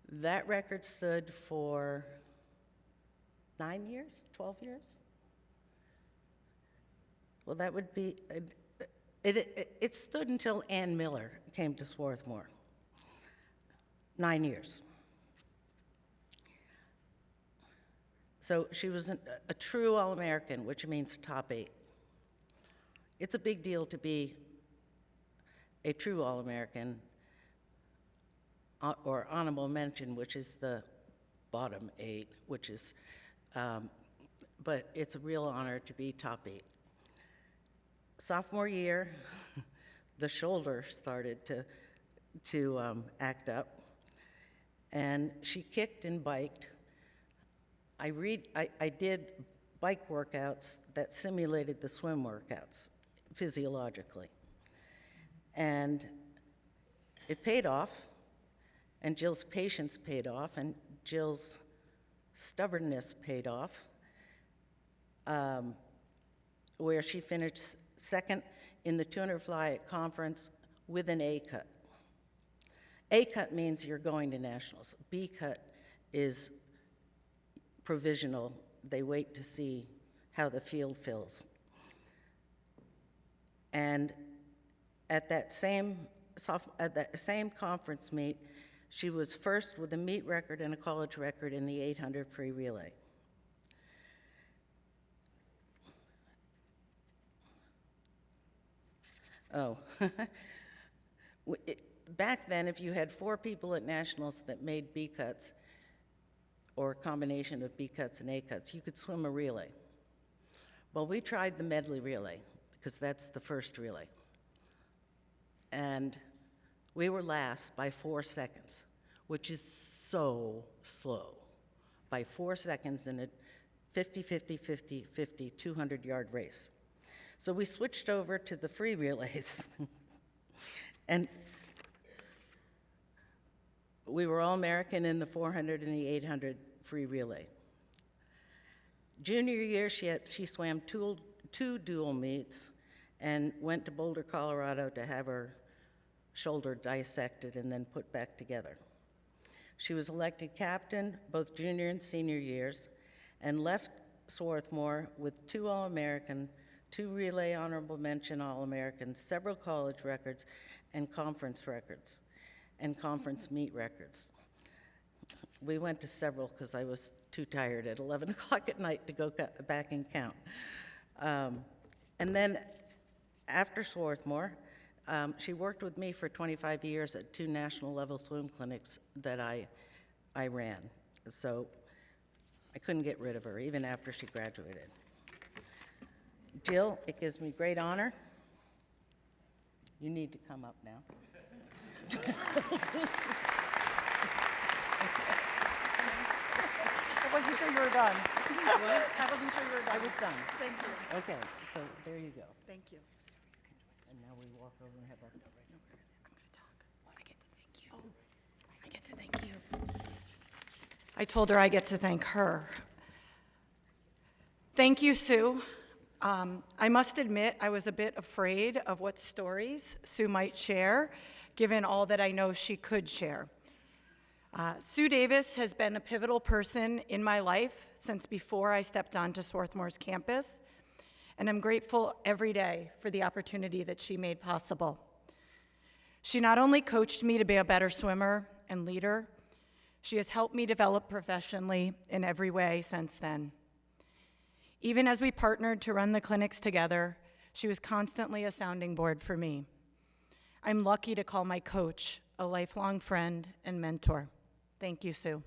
That record stood for 9 years, 12 years? Well, that would be, it stood until Ann Miller came to Swarthmore. 9 years. So she was a true All-American, which means top 8. It's a big deal to be a true All-American, or honorable mention, which is the bottom 8, which is, but it's a real honor to be top 8. Sophomore year, the shoulder started to act up, and she kicked and biked. I did bike workouts that simulated the swim workouts physiologically. And It paid off, and Jill's patience paid off, and Jill's stubbornness paid off, where she finished second in the 200 fly at conference with an A cut. A cut means you're going to nationals. B cut is provisional. They wait to see how the field fills. And at that same conference meet, she was first with a meet record and a college record in the 800 free relay. Oh, back then, if you had 4 people at nationals that made B cuts, or a combination of B cuts and A cuts, you could swim a relay. Well, we tried the medley relay, because that's the first relay. And we were last by 4 seconds, which is so slow. By 4 seconds in a 50, 50, 50, 50, 200-yard race. So we switched over to the free relays. And we were All-American in the 400 and the 800 free relay. Junior year, she swam two dual meets and went to Boulder, Colorado to have her shoulder dissected and then put back together. She was elected captain both junior and senior years and left Swarthmore with 2 All-American, 2 relay honorable mention All-Americans, several college records, and conference records, and conference meet records. We went to several because I was too tired at 11 o'clock at night to go back and count. And then after Swarthmore, she worked with me for 25 years at 2 national level swim clinics that I ran. So I couldn't get rid of her even after she graduated. Jill, it gives me great honor. You need to come up now. I wasn't sure you were done. What? I wasn't sure you were done. I was done. Thank you. Okay, so there you go. Thank you. And now we walk over and have our... I'm going to talk. I get to thank you. I get to thank you. I told her I get to thank her. Thank you, Sue. I must admit I was a bit afraid of what stories Sue might share, given all that I know she could share. Sue Davis has been a pivotal person in my life since before I stepped onto Swarthmore's campus, and I'm grateful every day for the opportunity that she made possible. She not only coached me to be a better swimmer and leader, she has helped me develop professionally in every way since then. Even as we partnered to run the clinics together, she was constantly a sounding board for me. I'm lucky to call my coach a lifelong friend and mentor. Thank you, Sue.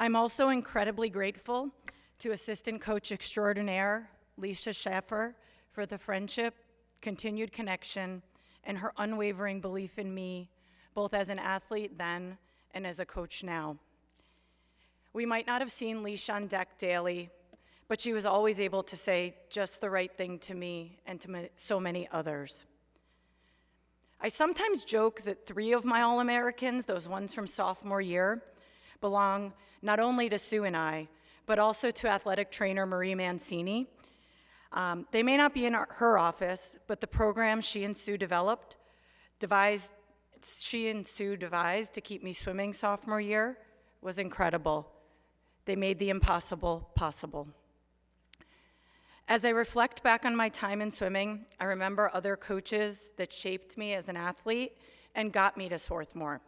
I'm also incredibly grateful to assistant coach extraordinaire, Leisha Schaffer, for the friendship, continued connection, and her unwavering belief in me, both as an athlete then and as a coach now. We might not have seen Leisha on deck daily, but she was always able to say just the right thing to me and to so many others. I sometimes joke that 3 of my All-Americans, those ones from sophomore year, belong not only to Sue and I, but also to athletic trainer Marie Mancini. They may not be in her office, but the program she and Sue devised to keep me swimming sophomore year was incredible. They made the impossible possible. As I reflect back on my time in swimming, I remember other coaches that shaped me as an athlete and got me to Swarthmore.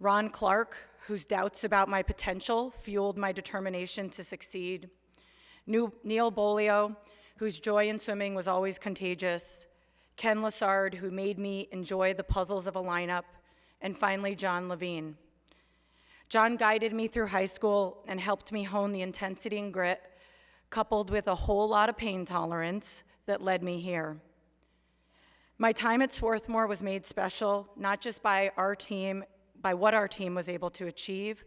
Ron Clark, whose doubts about my potential fueled my determination to succeed. Neil Bolio, whose joy in swimming was always contagious. Ken Lassard, who made me enjoy the puzzles of a lineup. And finally, John Levine. John guided me through high school and helped me hone the intensity and grit, coupled with a whole lot of pain tolerance that led me here. My time at Swarthmore was made special, not just by our team, by what our team was able to achieve,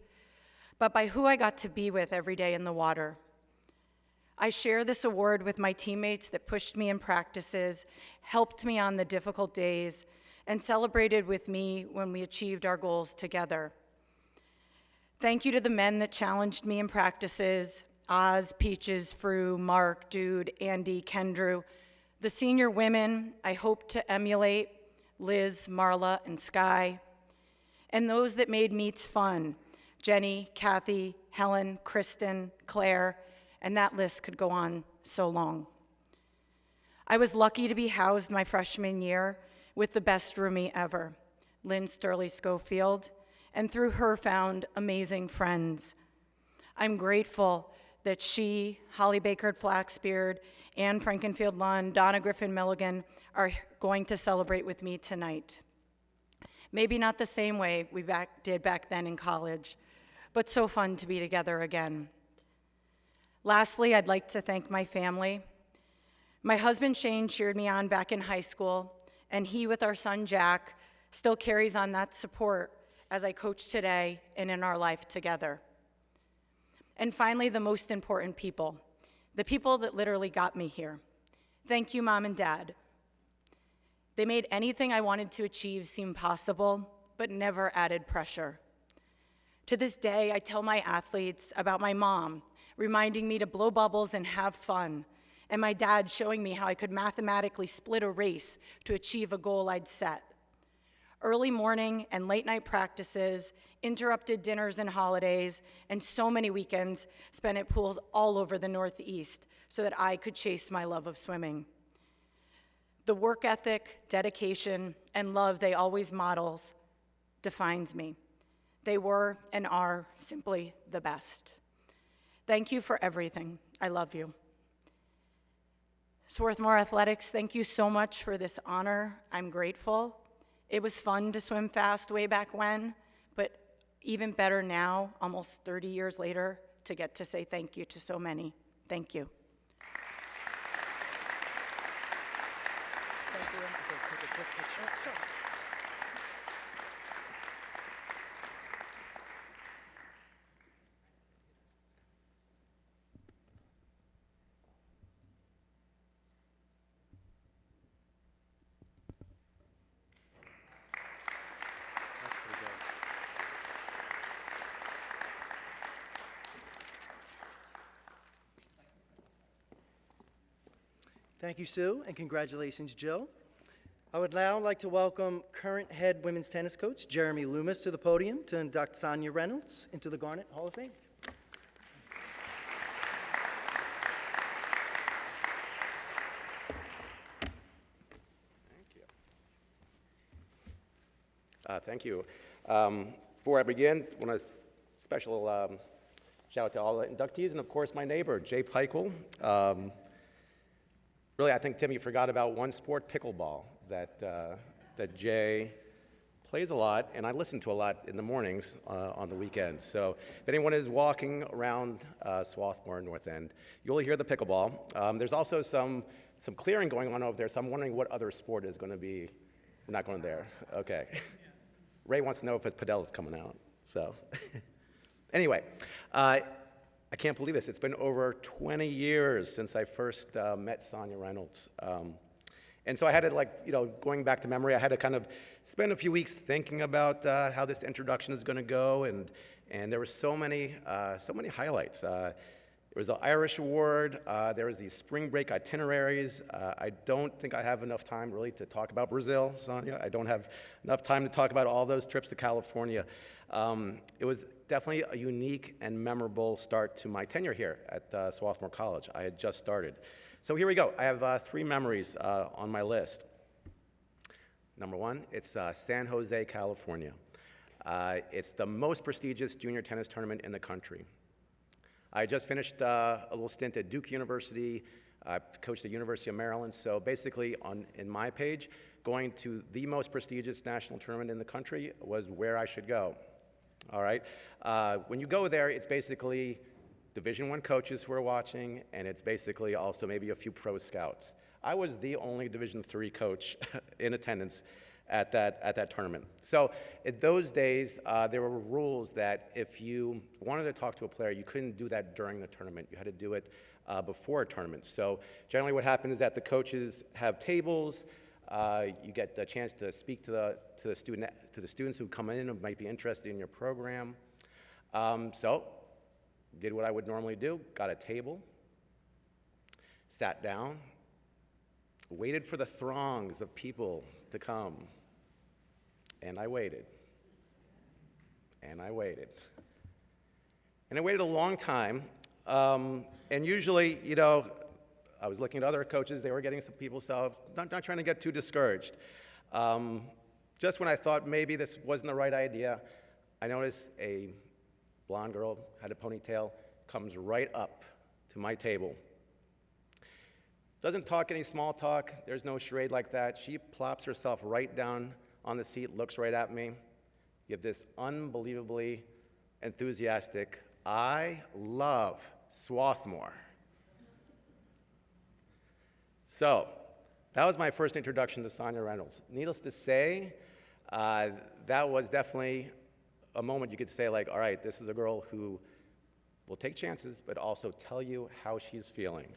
but by who I got to be with every day in the water. I share this award with my teammates that pushed me in practices, helped me on the difficult days, and celebrated with me when we achieved our goals together. Thank you to the men that challenged me in practices, Oz, Peaches, Frew, Mark, Dude, Andy, Kendrew. The senior women I hope to emulate, Liz, Marla, and Sky. And those that made meets fun, Jenny, Kathy, Helen, Kristen, Claire, and that list could go on so long. I was lucky to be housed my freshman year with the best roomie ever, Lynn Sturley Schofield, and through her found amazing friends. I'm grateful that she, Holly Baker-Flaxbeard, Ann Frankenfield-Lund, Donna Griffin-Milligan are going to celebrate with me tonight. Maybe not the same way we did back then in college, but so fun to be together again. Lastly, I'd like to thank my family. My husband Shane cheered me on back in high school, and he, with our son Jack, still carries on that support as I coach today and in our life together. And finally, the most important people, the people that literally got me here. Thank you, Mom and Dad. They made anything I wanted to achieve seem possible, but never added pressure. To this day, I tell my athletes about my mom, reminding me to blow bubbles and have fun, and my dad showing me how I could mathematically split a race to achieve a goal I'd set. Early morning and late night practices, interrupted dinners and holidays, and so many weekends spent at pools all over the Northeast so that I could chase my love of swimming. The work ethic, dedication, and love they always models defines me. They were and are simply the best. Thank you for everything. I love you. Swarthmore Athletics, thank you so much for this honor. I'm grateful. It was fun to swim fast way back when, but even better now, almost 30 years later, to get to say thank you to so many. Thank you. Thank you. Take a quick picture. Sure. Thank you, Sue, and congratulations, Jill. I would now like to welcome current head women's tennis coach Jeremy Loomis to the podium to induct Sonya Reynolds into the Garnet Hall of Fame. Thank you. Before I begin, I want to special shout out to all the inductees and, of course, my neighbor, Jay Peichel. Really, I think, Tim, you forgot about one sport, pickleball, that Jay plays a lot, and I listen to a lot in the mornings on the weekends. So if anyone is walking around Swarthmore North End, you'll hear the pickleball. There's also some clearing going on over there, so I'm wondering what other sport is going to be. We're not going there. Okay. Ray wants to know if his padel is coming out. So anyway, I can't believe this. It's been over 20 years since I first met Sonya Reynolds. And so I had to, going back to memory, I had to kind of spend a few weeks thinking about how this introduction is going to go, and there were so many highlights. There was the Irish Award, there was the spring break itineraries. I don't think I have enough time really to talk about Brazil, Sonya. I don't have enough time to talk about all those trips to California. It was definitely a unique and memorable start to my tenure here at Swarthmore College. I had just started. So here we go. I have 3 memories on my list. Number 1, it's San Jose, California. It's the most prestigious junior tennis tournament in the country. I just finished a little stint at Duke University. I coached at the University of Maryland. So basically, in my page, going to the most prestigious national tournament in the country was where I should go. All right. When you go there, it's basically Division I coaches who are watching, and it's basically also maybe a few pro scouts. I was the only Division III coach in attendance at that tournament. So in those days, there were rules that if you wanted to talk to a player, you couldn't do that during the tournament. You had to do it before a tournament. So generally what happened is that the coaches have tables, You get the chance to speak to the students who come in and might be interested in your program. So, did what I would normally do, got a table, sat down, waited for the throngs of people to come, and I waited, and I waited. And I waited a long time, and usually, you know, I was looking at other coaches, they were getting some people, so not trying to get too discouraged. Just when I thought maybe this wasn't the right idea, I noticed a blonde girl, had a ponytail, comes right up to my table. Doesn't talk any small talk, there's no charade like that. She plops herself right down on the seat, looks right at me, give this unbelievably enthusiastic, "I love Swarthmore." So, that was my first introduction to Sonya Reynolds. Needless to say, that was definitely a moment you could say, like, all right, this is a girl who will take chances, but also tell you how she's feeling.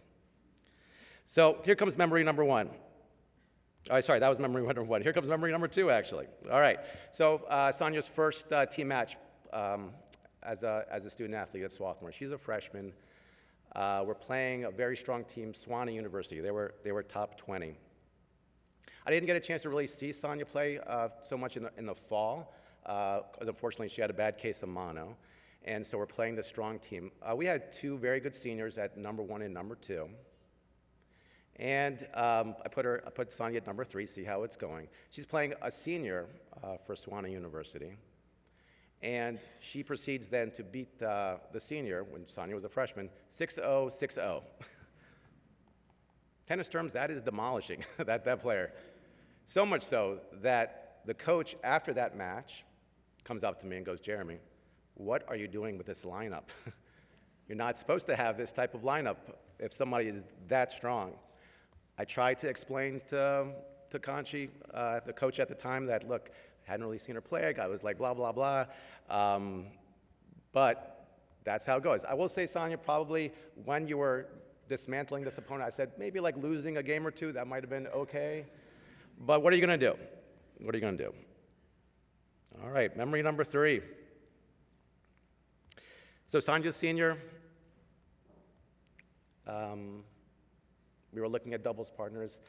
So, here comes memory number one. All right, sorry, that was memory number one. Here comes memory number two, actually. All right, so Sonya's first team match as a student athlete at Swarthmore. She's a freshman. We're playing a very strong team, Swanee University. They were top 20. I didn't get a chance to really see Sonya play so much in the fall, because unfortunately she had a bad case of mono, and so we're playing the strong team. We had two very good seniors at number 1 and number 2, and I put Sonya at number 3, see how it's going. She's playing a senior for Swanee University. And she proceeds then to beat the senior, when Sonya was a freshman, 6-0, 6-0. Tennis terms, that is demolishing, that player. So much so that the coach, after that match, comes up to me and goes, "Jeremy, what are you doing with this lineup? You're not supposed to have this type of lineup if somebody is that strong." I tried to explain to Carney, the coach at the time, that, look, hadn't really seen her play. I was like, blah, blah, blah. But that's how it goes. I will say, Sonya, probably when you were dismantling this opponent, I said maybe like losing a game or two, that might have been okay. But what are you going to do? What are you going to do? All right, memory number 3. So Sonya's senior. We were looking at doubles partners.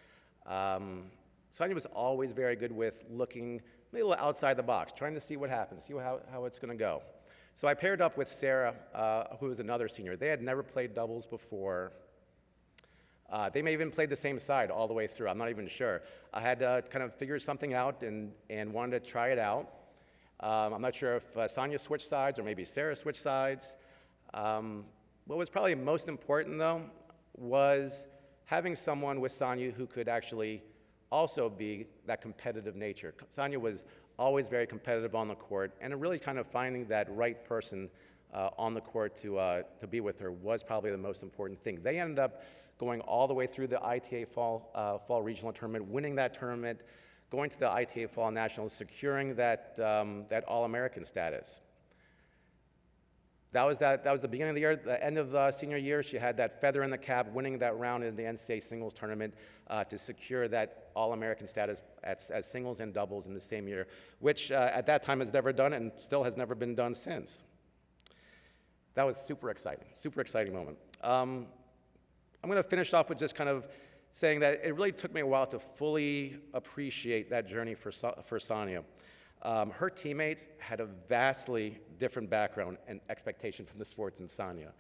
Sonya was always very good with looking maybe a little outside the box, trying to see what happens, see how it's going to go. So I paired up with Sarah, who was another senior. They had never played doubles before. They may have even played the same side all the way through. I'm not even sure. I had to kind of figure something out and wanted to try it out. I'm not sure if Sonya switched sides or maybe Sarah switched sides. What was probably most important, though, was having someone with Sonya who could actually also be that competitive nature. Sonya was always very competitive on the court, and really kind of finding that right person on the court to be with her was probably the most important thing. They ended up going all the way through the ITA Fall Regional Tournament, winning that tournament, going to the ITA Fall Nationals, securing that All-American status. That was the beginning of the year. The end of the senior year, she had that feather in the cap, winning that round in the NCAA singles tournament to secure that All-American status as singles and doubles in the same year, which at that time has never done and still has never been done since. That was super exciting moment. I'm going to finish off with just kind of saying that it really took me a while to fully appreciate that journey for Sonya. Her teammates had a vastly different background and expectation from the sports than Sonya.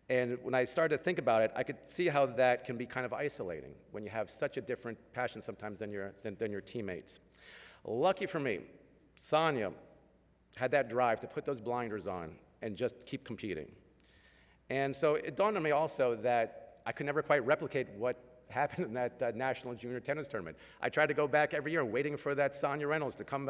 And when I started to think about it, I could see how that can be kind of isolating when you have such a different passion sometimes than your teammates. Lucky for me, Sonya had that drive to put those blinders on and just keep competing. And so it dawned on me also that I could never quite replicate what happened in that national junior tennis tournament. I tried to go back every year waiting for that Sonya Reynolds to come,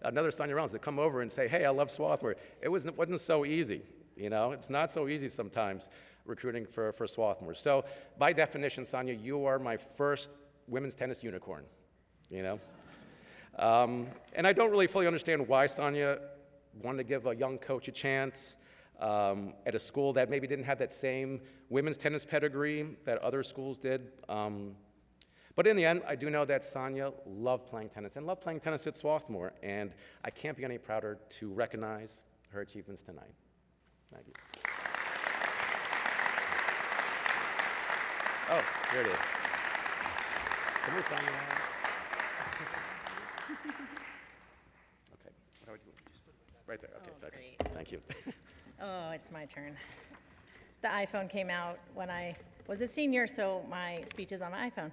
another Sonya Reynolds to come over and say, "Hey, I love Swarthmore." It wasn't so easy, you know? It's not so easy sometimes recruiting for Swarthmore. So by definition, Sonya, you are my first women's tennis unicorn, you know? And I don't really fully understand why Sonya wanted to give a young coach a chance at a school that maybe didn't have that same women's tennis pedigree that other schools did. But in the end, I do know that Sonya loved playing tennis and loved playing tennis at Swarthmore, and I can't be any prouder to recognize her achievements tonight. Thank you. Oh, here it is. Can we sign it out? Okay. How would you- Right there. Okay. Oh, second. great. Thank you. Oh, it's my turn. The iPhone came out when I was a senior, so my speech is on my iPhone.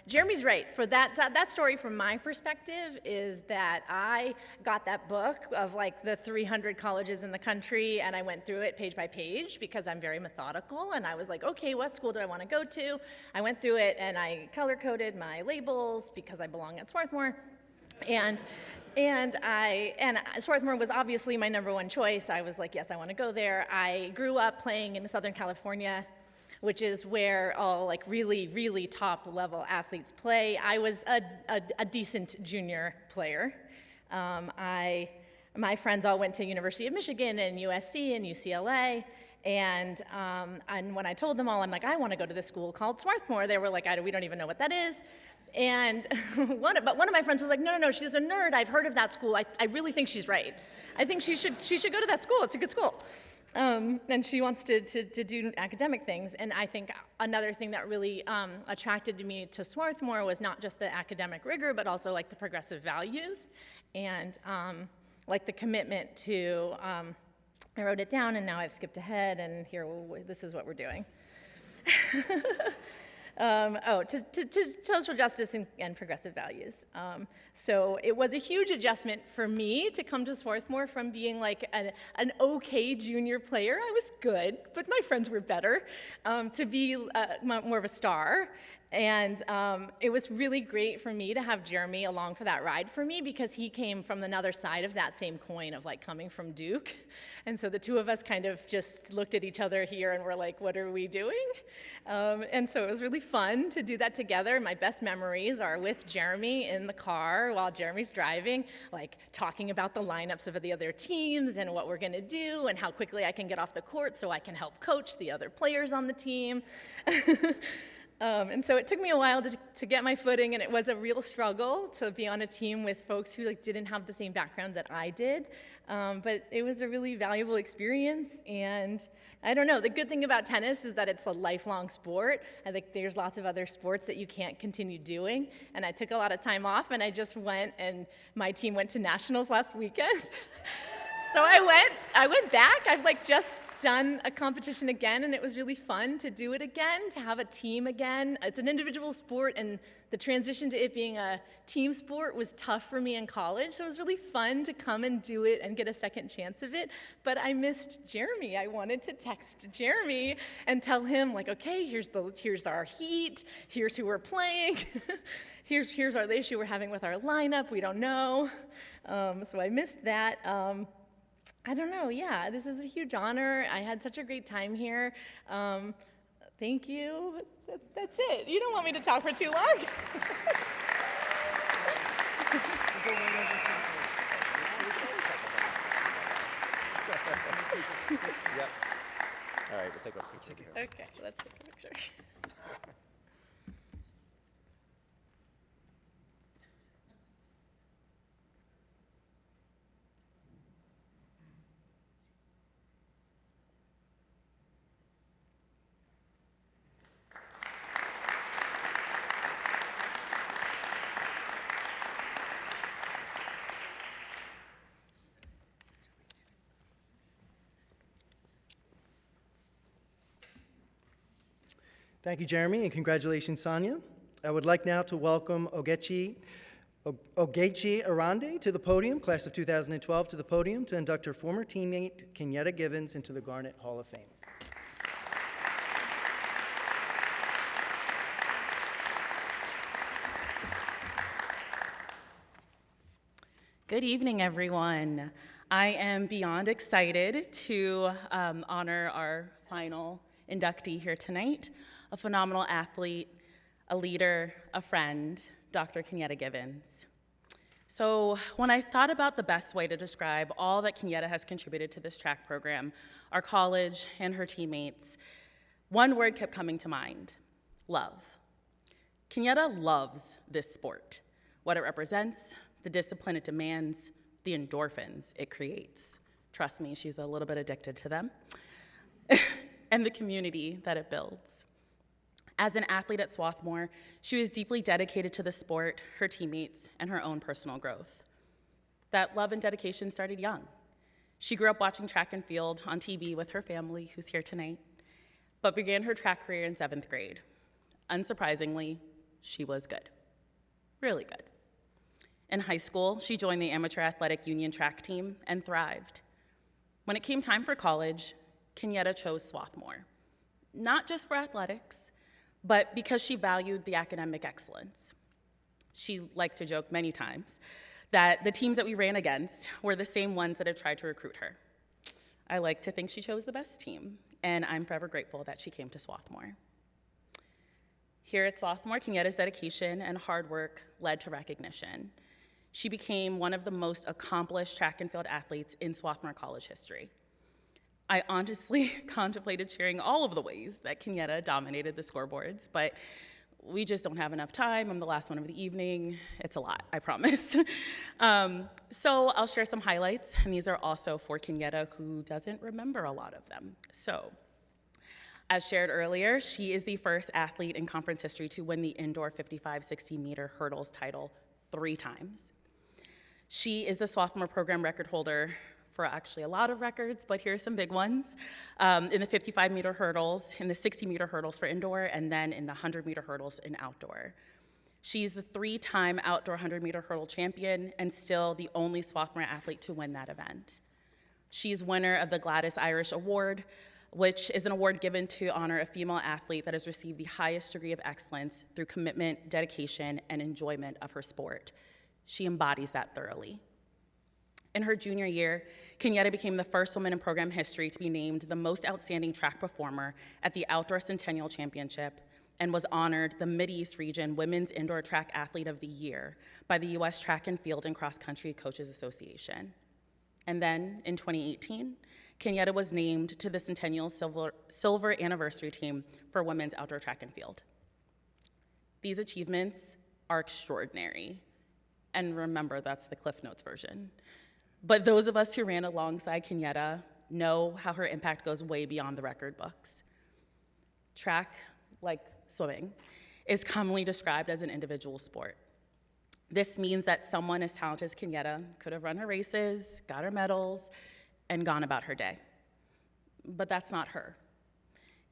Jeremy's right. For that story from my perspective is that I got that book of like the 300 colleges in the country, and I went through it page by page because I'm very methodical, and I was like, okay, what school do I want to go to? I went through it and I color-coded my labels because I belong at Swarthmore. And Swarthmore was obviously my number one choice. I was like, yes, I want to go there. I grew up playing in Southern California, which is where all like really, really top level athletes play. I was a decent junior player. My friends all went to University of Michigan and USC and UCLA. And when I told them all, I'm like, I want to go to this school called Swarthmore. They were like, we don't even know what that is. And one of my friends was like, no, she's a nerd. I've heard of that school. I really think she's right. I think she should go to that school. It's a good school. And she wants to do academic things. And I think another thing that really attracted me to Swarthmore was not just the academic rigor, but also like the progressive values and like the commitment to, I wrote it down and now I've skipped ahead and here, this is what we're doing. To social justice and progressive values. So it was a huge adjustment for me to come to Swarthmore from being like an okay junior player. I was good, but my friends were better, to be more of a star. And it was really great for me to have Jeremy along for that ride for me because he came from another side of that same coin of like coming from Duke. And so the two of us kind of just looked at each other here and were like, what are we doing? And so it was really fun to do that together. My best memories are with Jeremy in the car while Jeremy's driving, like talking about the lineups of the other teams and what we're gonna do and how quickly I can get off the court so I can help coach the other players on the team. And so it took me a while to get my footing, and it was a real struggle to be on a team with folks who like didn't have the same background that I did. But it was a really valuable experience, and I don't know, the good thing about tennis is that it's a lifelong sport. I think there's lots of other sports that you can't continue doing, and I took a lot of time off, and I just went, and my team went to nationals last weekend. So I went back. I've like just done a competition again, and it was really fun to do it again, to have a team again. It's an individual sport, and the transition to it being a team sport was tough for me in college, so it was really fun to come and do it and get a second chance of it. But I missed Jeremy. I wanted to text Jeremy and tell him, like, okay, here's our heat, here's who we're playing, here's our issue we're having with our lineup, we don't know. So I missed that. I don't know, yeah, this is a huge honor. I had such a great time here. Thank you. That's it. You don't want me to talk for too long? Yep. All right, we'll take a picture here. Okay, let's take a picture. Thank you, Jeremy, and congratulations, Sonya. I would like now to welcome Ogechi Arande to the podium, class of 2012 to the podium, to induct her former teammate, Kenyetta Givans, into the Garnet Hall of Fame. Good evening, everyone. I am beyond excited to honor our final inductee here tonight, a phenomenal athlete, a leader, a friend, Dr. Kenyetta Givans. So when I thought about the best way to describe all that Kenyetta has contributed to this track program, our college and her teammates, one word kept coming to mind: love. Kenyetta loves this sport, what it represents, the discipline it demands, the endorphins it creates. Trust me, she's a little bit addicted to them. And the community that it builds. As an athlete at Swarthmore, she was deeply dedicated to the sport, her teammates, and her own personal growth. That love and dedication started young. She grew up watching track and field on TV with her family, who's here tonight, but began her track career in 7th grade. Unsurprisingly, she was good, really good. In high school, she joined the amateur athletic union track team and thrived. When it came time for college, Kenyetta chose Swarthmore, not just for athletics, but because she valued the academic excellence. She liked to joke many times that the teams that we ran against were the same ones that had tried to recruit her. I like to think she chose the best team, and I'm forever grateful that she came to Swarthmore. Here at Swarthmore, Kenyetta's dedication and hard work led to recognition. She became one of the most accomplished track and field athletes in Swarthmore College history. I honestly contemplated sharing all of the ways that Kenyetta dominated the scoreboards, but we just don't have enough time. I'm the last one of the evening. It's a lot, I promise. So I'll share some highlights, and these are also for Kenyetta, who doesn't remember a lot of them. So, as shared earlier, she is the first athlete in conference history to win the indoor 55-60-meter hurdles title 3 times. She is the Swarthmore program record holder for actually a lot of records, but here are some big ones. In the 55-meter hurdles, in the 60-meter hurdles for indoor, and then in the 100-meter hurdles in outdoor. She's the 3-time outdoor 100-meter hurdle champion and still the only Swarthmore athlete to win that event. She's winner of the Gladys Irish Award, which is an award given to honor a female athlete that has received the highest degree of excellence through commitment, dedication, and enjoyment of her sport. She embodies that thoroughly. In her junior year, Kenyetta became the first woman in program history to be named the most outstanding track performer at the Outdoor Centennial Championship and was honored the Mideast Region Women's Indoor Track Athlete of the Year by the U.S. Track and Field and Cross Country Coaches Association. And then, in 2018, Kenyetta was named to the Centennial Silver Anniversary Team for women's outdoor track and field. These achievements are extraordinary. And remember, that's the Cliff Notes version. But those of us who ran alongside Kenyetta know how her impact goes way beyond the record books. Track, like swimming, is commonly described as an individual sport. This means that someone as talented as Kenyetta could have run her races, got her medals, and gone about her day. But that's not her.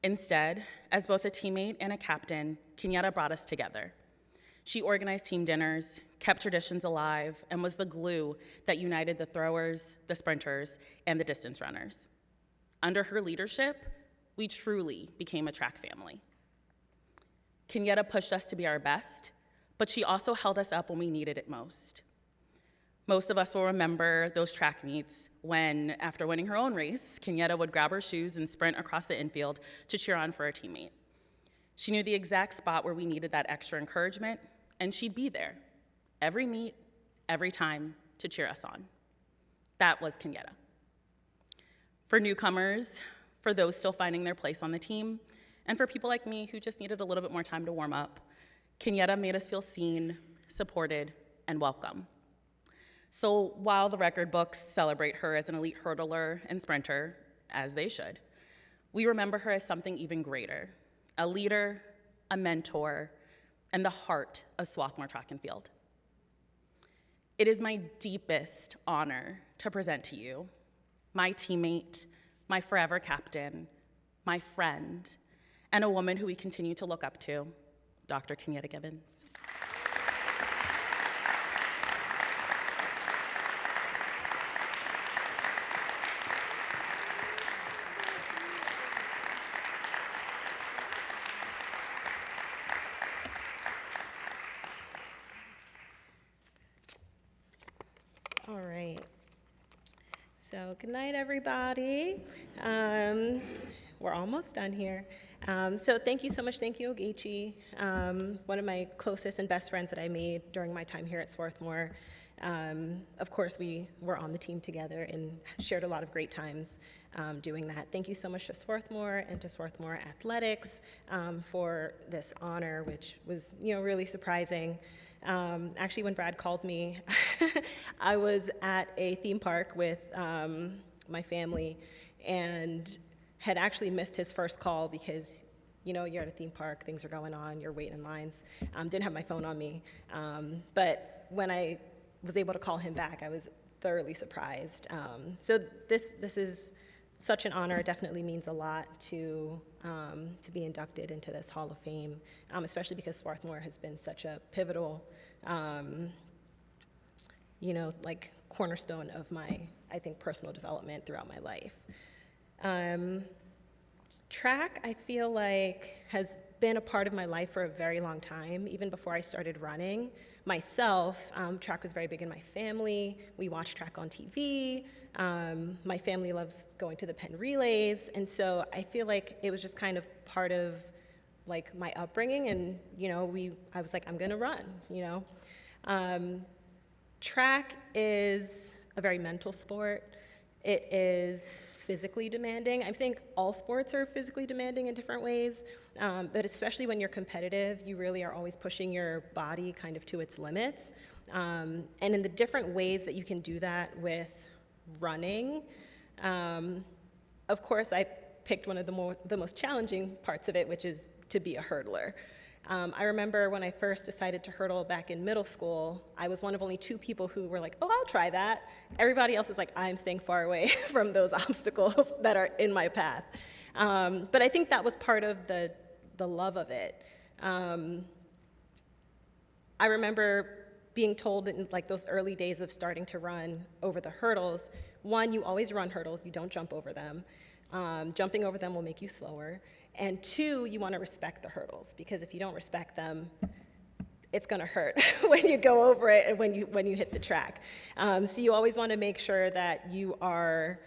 Instead, as both a teammate and a captain, Kenyetta brought us together. She organized team dinners, kept traditions alive, and was the glue that united the throwers, the sprinters, and the distance runners. Under her leadership, we truly became a track family. Kenyetta pushed us to be our best, but she also held us up when we needed it most. Most of us will remember those track meets when, after winning her own race, Kenyetta would grab her shoes and sprint across the infield to cheer on for her teammate. She knew the exact spot where we needed that extra encouragement, and she'd be there, every meet, every time, to cheer us on. That was Kenyetta. For newcomers, for those still finding their place on the team, and for people like me who just needed a little bit more time to warm up, Kenyetta made us feel seen, supported, and welcome. So while the record books celebrate her as an elite hurdler and sprinter, as they should, we remember her as something even greater, a leader, a mentor, and the heart of Swarthmore Track and Field. It is my deepest honor to present to you my teammate, my forever captain, my friend, and a woman who we continue to look up to, Dr. Kenyetta Givans. All right. So good night, everybody. We're almost done here. So thank you so much. Thank you, Ogechi, one of my closest and best friends that I made during my time here at Swarthmore. Of course, we were on the team together and shared a lot of great times. doing that. Thank you so much to Swarthmore and to Swarthmore Athletics for this honor, which was, really surprising. Actually, when Brad called me, I was at a theme park with my family and had actually missed his first call because, you're at a theme park, things are going on, you're waiting in lines. Didn't have my phone on me. But when I was able to call him back, I was thoroughly surprised. So this is such an honor. It definitely means a lot to be inducted into this Hall of Fame, especially because Swarthmore has been such a pivotal, cornerstone of my, I think, personal development throughout my life. Track, I feel like, has been a part of my life for a very long time, even before I started running. Myself, track was very big in my family. We watched track on TV. My family loves going to the Penn relays, and so I feel like it was just kind of part of my upbringing, and I was like, I'm gonna run, Track is a very mental sport. It is physically demanding. I think all sports are physically demanding in different ways, but especially when you're competitive, you really are always pushing your body kind of to its limits. And in the different ways that you can do that with running, of course, I picked one of the most challenging parts of it, which is to be a hurdler. I remember when I first decided to hurdle back in middle school, I was one of only 2 people who were like, oh, I'll try that. Everybody else was like, I'm staying far away from those obstacles that are in my path. But I think that was part of the love of it. I remember being told in those early days of starting to run over the hurdles, 1, you always run hurdles, you don't jump over them. Jumping over them will make you slower. And 2, you want to respect the hurdles, because if you don't respect them, it's going to hurt when you go over it and when you hit the track. So you always want to make sure that you are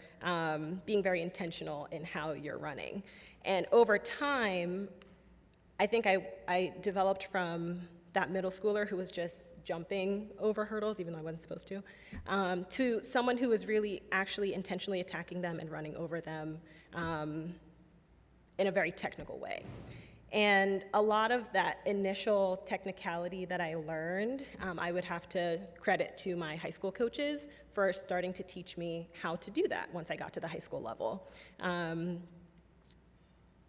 being very intentional in how you're running. And over time, I think I developed from that middle schooler who was just jumping over hurdles, even though I wasn't supposed to someone who was really actually intentionally attacking them and running over them in a very technical way. And a lot of that initial technicality that I learned, I would have to credit to my high school coaches for starting to teach me how to do that once I got to the high school level.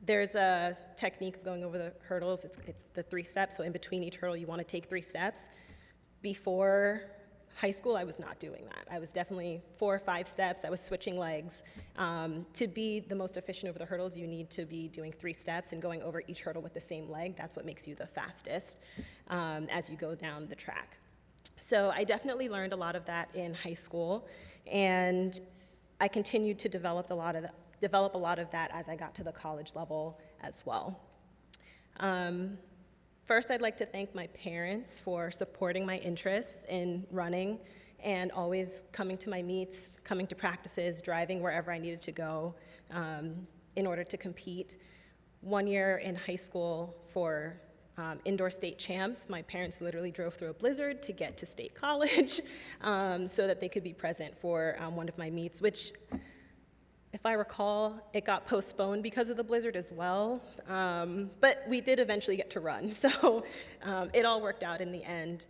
There's a technique of going over the hurdles. It's the 3 steps. So in between each hurdle, you want to take 3 steps. Before high school, I was not doing that. I was definitely 4 or 5 steps. I was switching legs. To be the most efficient over the hurdles, you need to be doing 3 steps and going over each hurdle with the same leg. That's what makes you the fastest as you go down the track. So I definitely learned a lot of that in high school, and I continued to develop a lot of that as I got to the college level as well. First, I'd like to thank my parents for supporting my interests in running and always coming to my meets, coming to practices, driving wherever I needed to go in order to compete. One year in high school for indoor state champs, my parents literally drove through a blizzard to get to State College so that they could be present for one of my meets, which, if I recall, it got postponed because of the blizzard as well, but we did eventually get to run, so it all worked out in the end.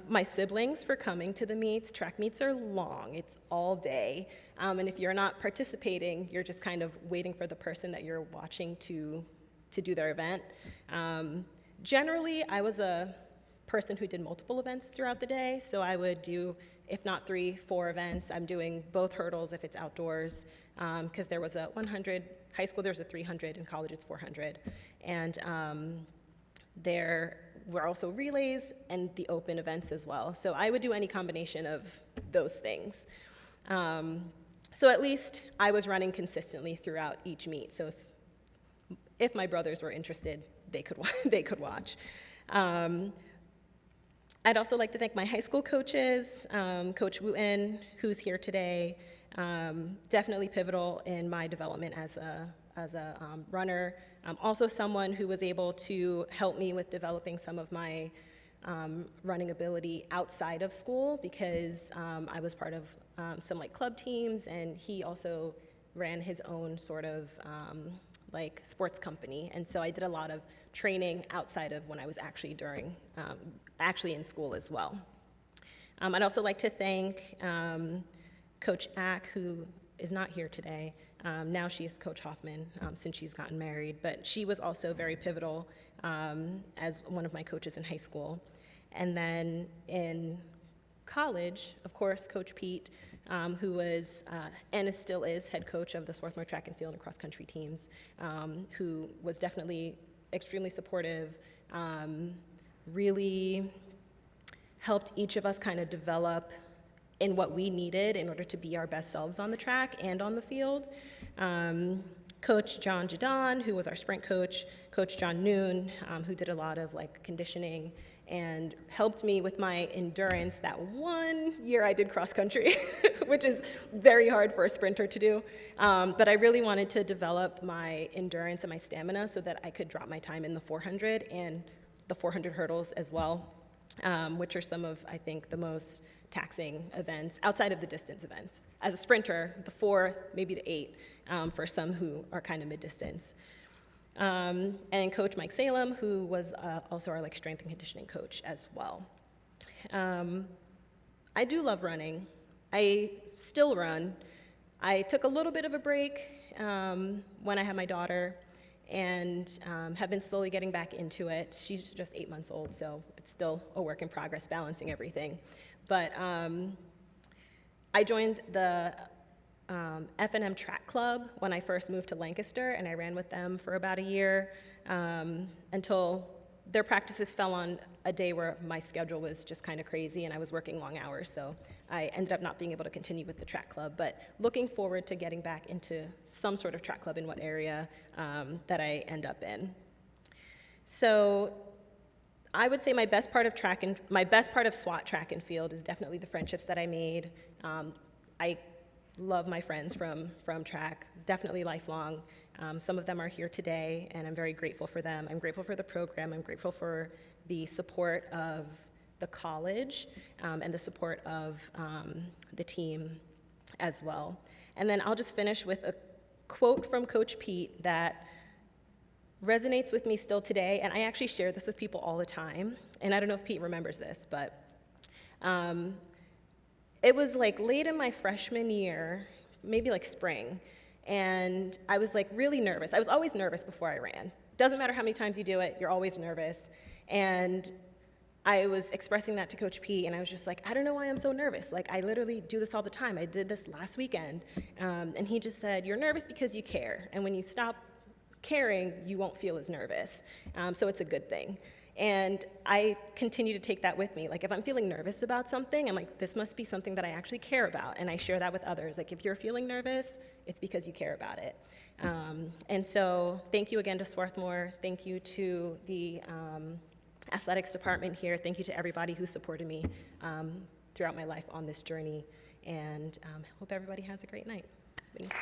My siblings for coming to the meets. Track meets are long, it's all day, and if you're not participating, you're just kind of waiting for the person that you're watching to do their event. Generally, I was a person who did multiple events throughout the day, so I would do, if not 3, 4 events. I'm doing both hurdles if it's outdoors, because there was a 100, high school there's a 300, in college it's 400. And there were also relays and the open events as well. So I would do any combination of those things. So at least I was running consistently throughout each meet. So if my brothers were interested, they could watch. I'd also like to thank my high school coaches, Coach Wooten, who's here today, definitely pivotal in my development as a runner. Also someone who was able to help me with developing some of my running ability outside of school because I was part of some like club teams, and he also ran his own sort of like sports company. And so I did a lot of training outside of when I was actually in school as well. I'd also like to thank Coach Ack, who is not here today. Now she's Coach Hoffman since she's gotten married, but she was also very pivotal as one of my coaches in high school. And then in college, of course, Coach Pete, who was and still is head coach of the Swarthmore track and field and cross country teams, who was definitely extremely supportive, really helped each of us kind of develop in what we needed in order to be our best selves on the track and on the field. Coach John Jadon, who was our sprint coach, Coach John Noon, who did a lot of like conditioning and helped me with my endurance that one year I did cross country, which is very hard for a sprinter to do. But I really wanted to develop my endurance and my stamina so that I could drop my time in the 400 and the 400 hurdles as well, which are some of, I think, the most taxing events outside of the distance events. As a sprinter, the 4, maybe the 8, for some who are kind of mid-distance. And Coach Mike Salem, who was also our like strength and conditioning coach as well. I do love running. I still run. I took a little bit of a break when I had my daughter, and have been slowly getting back into it. She's just 8 months old, so it's still a work in progress, balancing everything. But I joined the F&M track club when I first moved to Lancaster, and I ran with them for about a year until their practices fell on a day where my schedule was just kind of crazy and I was working long hours, so I ended up not being able to continue with the track club, but looking forward to getting back into some sort of track club in what area that I end up in. So I would say my best part of SWAT track and field is definitely the friendships that I made. I love my friends from track, definitely lifelong. Some of them are here today, and I'm very grateful for them. I'm grateful for the program. I'm grateful for the support of the college and the support of the team as well. And then I'll just finish with a quote from Coach Pete that resonates with me still today, and I actually share this with people all the time, and I don't know if Pete remembers this, but it was like late in my freshman year, maybe like spring, and I was like really nervous. I was always nervous before I ran. Doesn't matter how many times you do it, you're always nervous. And I was expressing that to Coach P, and I was just like, I don't know why I'm so nervous. Like, I literally do this all the time. I did this last weekend. And he just said, you're nervous because you care. And when you stop caring, you won't feel as nervous. So it's a good thing. And I continue to take that with me. Like, if I'm feeling nervous about something, I'm like, this must be something that I actually care about. And I share that with others. Like, if you're feeling nervous, it's because you care about it. And so thank you again to Swarthmore. Thank you to the athletics department here. Thank you to everybody who supported me throughout my life on this journey. And hope everybody has a great night. Thanks.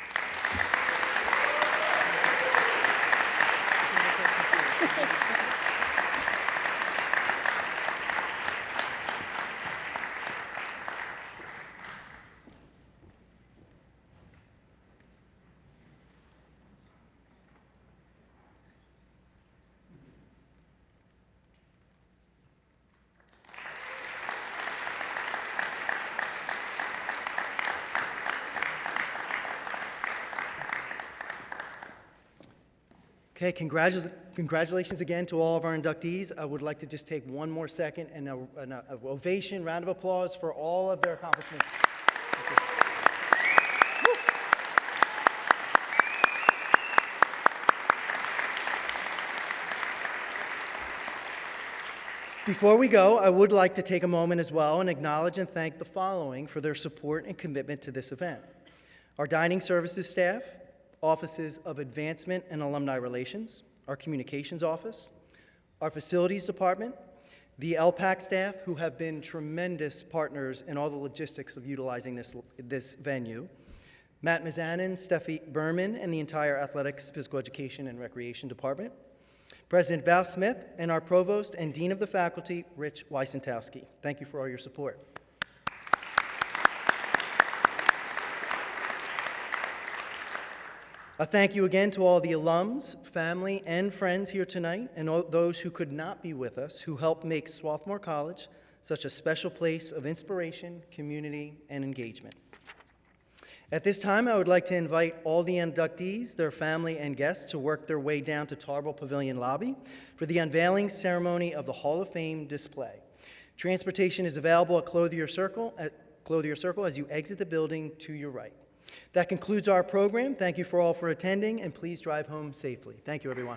Okay, congratulations again to all of our inductees. I would like to just take one more second and an ovation, round of applause for all of their accomplishments. Before we go, I would like to take a moment as well and acknowledge and thank the following for their support and commitment to this event. Our dining services staff, Offices of Advancement and Alumni Relations, our Communications Office, our Facilities Department, the LPAC staff, who have been tremendous partners in all the logistics of utilizing this venue, Matt Mizanin, Steffi Berman, and the entire Athletics, Physical Education, and Recreation Department, President Val Smith, and our Provost and Dean of the Faculty, Rich Weissentowski. Thank you for all your support. A thank you again to all the alums, family, and friends here tonight, and all those who could not be with us, who helped make Swarthmore College such a special place of inspiration, community, and engagement. At this time, I would like to invite all the inductees, their family, and guests to work their way down to Tarbell Pavilion lobby for the unveiling ceremony of the Hall of Fame display. Transportation is available at Clothier Circle as you exit the building to your right. That concludes our program. Thank you for all for attending, and please drive home safely. Thank you, everyone.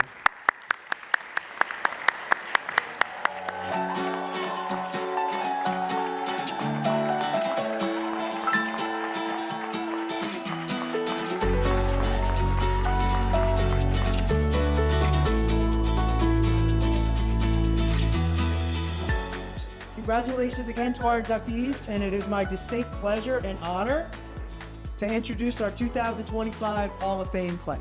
Congratulations again to our inductees, and it is my distinct pleasure and honor to introduce our 2025 Hall of Fame class.